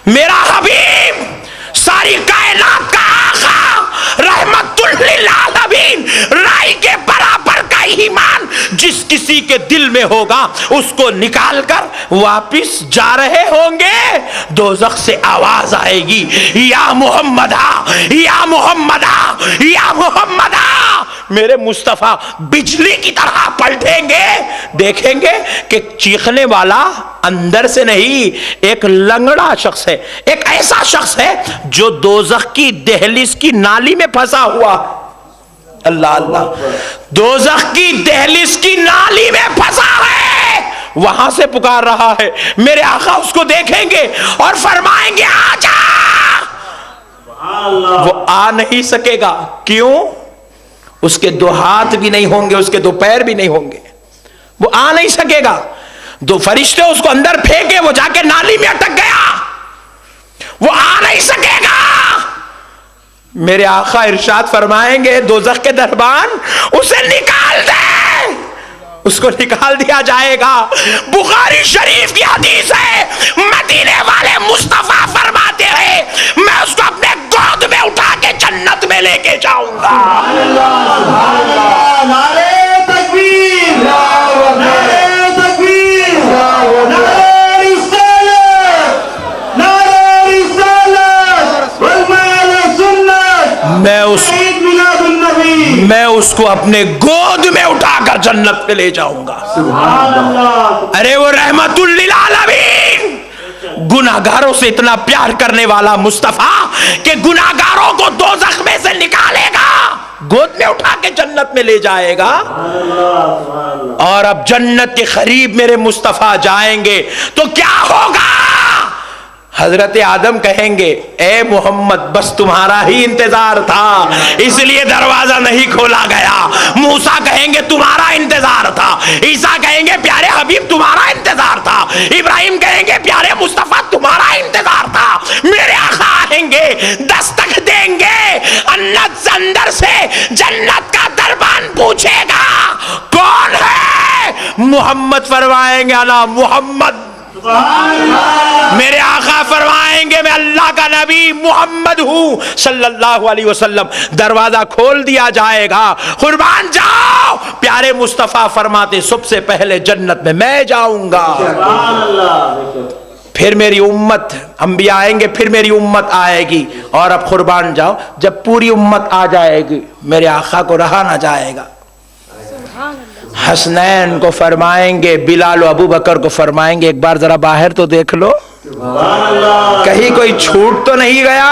[SPEAKER 1] मेरा हबीब सारी कायनात का आका रहमतुल लिल आलमीन राई के बराबर का ईमान जिस किसी के दिल में होगा उसको निकाल कर वापिस जा रहे होंगे, दोज़ख से आवाज आएगी, या मोहम्मदा, या मोहम्मदा, या मोहम्मदा। मेरे मुस्तफा बिजली की तरह पलटेंगे, देखेंगे कि चीखने वाला अंदर से नहीं, एक लंगड़ा शख्स है, एक ऐसा शख्स है जो दोज़ख की दहलीज की नाली में फंसा हुआ। अल्लाह अल्लाह, दोज़ख की दहलीज की नाली में फंसा है, वहां से पुकार रहा है। मेरे आका उसको देखेंगे और फरमाएंगे आजा। वो आ नहीं सकेगा, क्यों? उसके दो हाथ भी नहीं होंगे, उसके दो पैर भी नहीं होंगे, वो आ नहीं सकेगा। दो फरिश्ते उसको अंदर फेंके, वो जाके नाली में अटक गया, वो आ नहीं सकेगा। मेरे आका इरशाद फरमाएंगे दोज़ख के दरबान, उसे निकाल दे। उसको निकाल दिया जाएगा। बुखारी शरीफ की हदीस है, मदीने वाले मुस्तफा फरमाते हैं, मैं उसको अपने गोद में उठा के जन्नत में लेके जाऊंगा।
[SPEAKER 2] नारे तकबीर, नारे तकबीर, नारे रिसालत, नारे रिसालत, वल माल सुन्नत। मैं उसको अपने गोद में उठाकर जन्नत में ले जाऊंगा। अरे वो रहमतुल लिल आलमीन, गुनाहगारों से इतना प्यार करने वाला मुस्तफा कि गुनाहगारों को दोज़ख में से निकालेगा, गोद में उठा के जन्नत में ले जाएगा। और अब जन्नत के करीब मेरे मुस्तफा जाएंगे तो क्या होगा? हजरत आदम कहेंगे, ए मोहम्मद बस तुम्हारा ही इंतजार था, इसलिए दरवाजा नहीं खोला गया। मूसा कहेंगे तुम्हारा इंतजार था। ईसा कहेंगे प्यारे हबीब तुम्हारा इंतजार था। इब्राहिम कहेंगे प्यारे मुस्तफा तुम्हारा इंतजार था। मेरे आका आएंगे, दस्तक देंगे, अंदर से जन्नत का दरबान पूछेगा कौन है? मोहम्मद फरमाएंगे अना मोहम्मद। मेरे आका फरमाएंगे मैं अल्लाह का नबी मोहम्मद हूं सल्लल्लाहु अलैहि वसल्लम। दरवाजा खोल दिया जाएगा, कुर्बान जाओ। प्यारे मुस्तफा फरमाते सबसे पहले जन्नत में मैं जाऊंगा, फिर मेरी उम्मत, अंबिया आएंगे, फिर मेरी उम्मत आएगी, और अब कुर्बान जाओ। जब पूरी उम्मत आ जाएगी मेरे आका को रहा ना जाएगा। हसनैन को फरमाएंगे, बिलाल और अबू बकर को फरमाएंगे एक बार जरा बाहर तो देख लो, कहीं कोई छूट तो नहीं गया।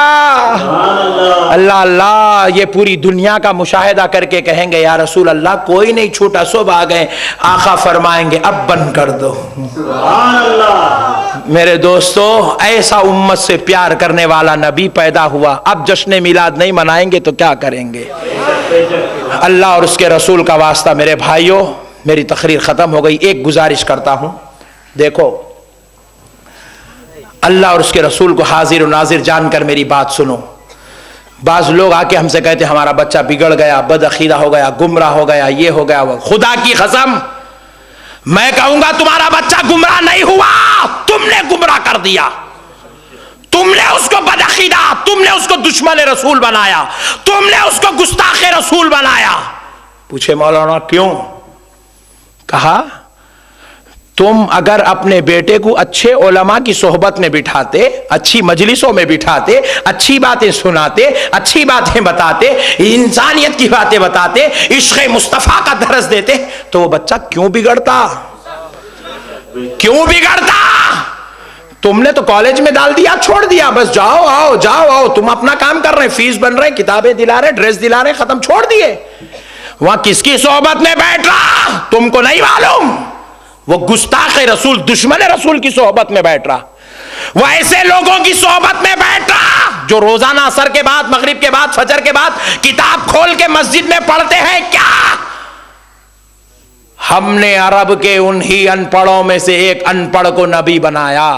[SPEAKER 2] अल्लाह अल्लाह, ये पूरी दुनिया का मुशाहिदा करके कहेंगे या रसूल अल्लाह कोई नहीं छूटा, सब आ गए। आका फरमाएंगे अब बंद कर दो। मेरे दोस्तों, ऐसा उम्मत से प्यार करने वाला नबी पैदा हुआ। अब जश्न मिलाद नहीं मनाएंगे तो क्या करेंगे? अल्लाह और उसके रसूल का वास्ता मेरे भाइयों, मेरी तकरीर खत्म हो गई। एक गुजारिश करता हूं, देखो अल्लाह और उसके रसूल को हाजिर और नाजिर जानकर मेरी बात सुनो। बाज लोग आके हमसे कहते हमारा बच्चा बिगड़ गया, बदअकीदा हो गया, गुमराह हो गया, ये हो गया वो। खुदा की कसम मैं कहूंगा तुम्हारा बच्चा गुमराह नहीं हुआ, तुमने गुमराह कर दिया। तुमने उसको बदअकीदा, तुमने उसको दुश्मन रसूल बनाया, तुमने उसको गुस्ताखे रसूल बनाया। पूछे मौलाना क्यों? कहा तुम अगर अपने बेटे को अच्छे उलमा की सोहबत में बिठाते, अच्छी मजलिसों में बिठाते, अच्छी बातें सुनाते, अच्छी बातें बताते, इंसानियत की बातें बताते, इश्क़ मुस्तफ़ा का दर्स देते, तो वो बच्चा क्यों बिगड़ता? क्यों बिगड़ता? तुमने तो कॉलेज में डाल दिया, छोड़ दिया, बस जाओ आओ जाओ आओ, तुम अपना काम कर रहे हैं, फीस बन रहे, किताबें दिला रहे, ड्रेस दिला रहे, खत्म, छोड़ दिए। वहां किसकी सोहबत में बैठ रहा तुमको नहीं मालूम। वो गुस्ताख रसूल, दुश्मन रसूल की सोहबत में बैठ रहा। वो ऐसे लोगों की सोहबत में बैठ रहा जो रोजाना असर के बाद, मगरिब के बाद, फजर के बाद किताब खोल के मस्जिद में पढ़ते हैं। क्या हमने अरब के उन्हीं अनपढ़ों में से एक अनपढ़ को नबी बनाया?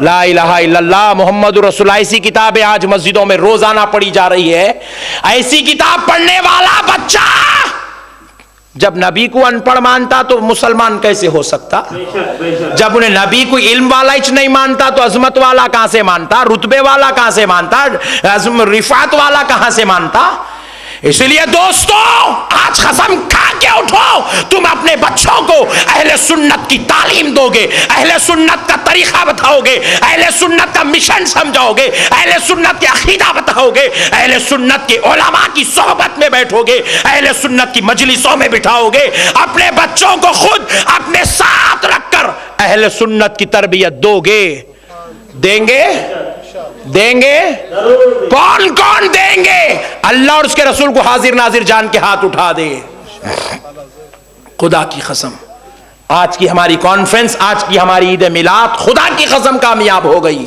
[SPEAKER 2] ला इलाहा इल्लल्लाह मोहम्मद रसूलुल्लाह। ऐसी किताबें आज मस्जिदों में रोजाना पढ़ी जा रही है। ऐसी किताब पढ़ने वाला बच्चा जब नबी को अनपढ़ मानता तो मुसलमान कैसे हो सकता? जब उन्हें नबी को इल्म वाला ही नहीं मानता तो अजमत वाला कहां से मानता? रुतबे वाला कहां से मानता? रिफात वाला कहां से मानता? इसलिए दोस्तों, आज कसम खा के उठो, तुम अपने बच्चों को अहले सुन्नत की तालीम दोगे, अहले सुन्नत का तरीका बताओगे, अहले सुन्नत का मिशन समझाओगे, अहले सुन्नत की अकीदा बताओगे, अहले सुन्नत के उलमा की सोहबत में बैठोगे, अहले सुन्नत की मजलिसों में बिठाओगे, अपने बच्चों को खुद अपने साथ रखकर अहले सुन्नत की तरबियत दोगे। देंगे? देंगे? कौन कौन देंगे? अल्लाह और उसके रसूल को हाजिर नाजिर जान के हाथ उठा दे। खुदा की कसम, आज की हमारी कॉन्फ्रेंस, आज की हमारी ईद मिलाद खुदा की कसम कामयाब हो गई।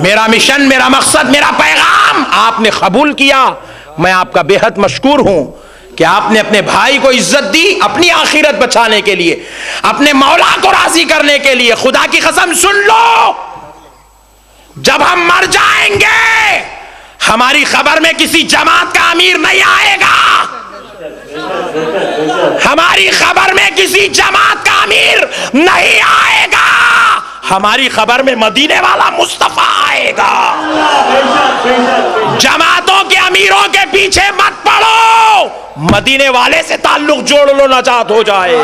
[SPEAKER 2] मेरा मिशन, मेरा मकसद, मेरा पैगाम आपने कबूल किया। मैं आपका बेहद मशकूर हूं कि आपने अपने भाई को इज्जत दी, अपनी आखिरत बचाने के लिए, अपने मौला को राजी करने के लिए। खुदा की कसम सुन लो, जब हम मर जाएंगे हमारी खबर में किसी जमात का अमीर नहीं आएगा, हमारी खबर में किसी जमात का अमीर नहीं आएगा, हमारी खबर में मदीने वाला मुस्तफा आएगा। जमातों के अमीरों के पीछे मत पड़ो, मदीने वाले से ताल्लुक जोड़ लो, नजात हो जाए।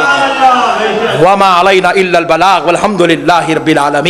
[SPEAKER 2] वमा अलैना इल्लल बलाग वल्हम्दुलिल्लाहि रब्बिल आलमीन।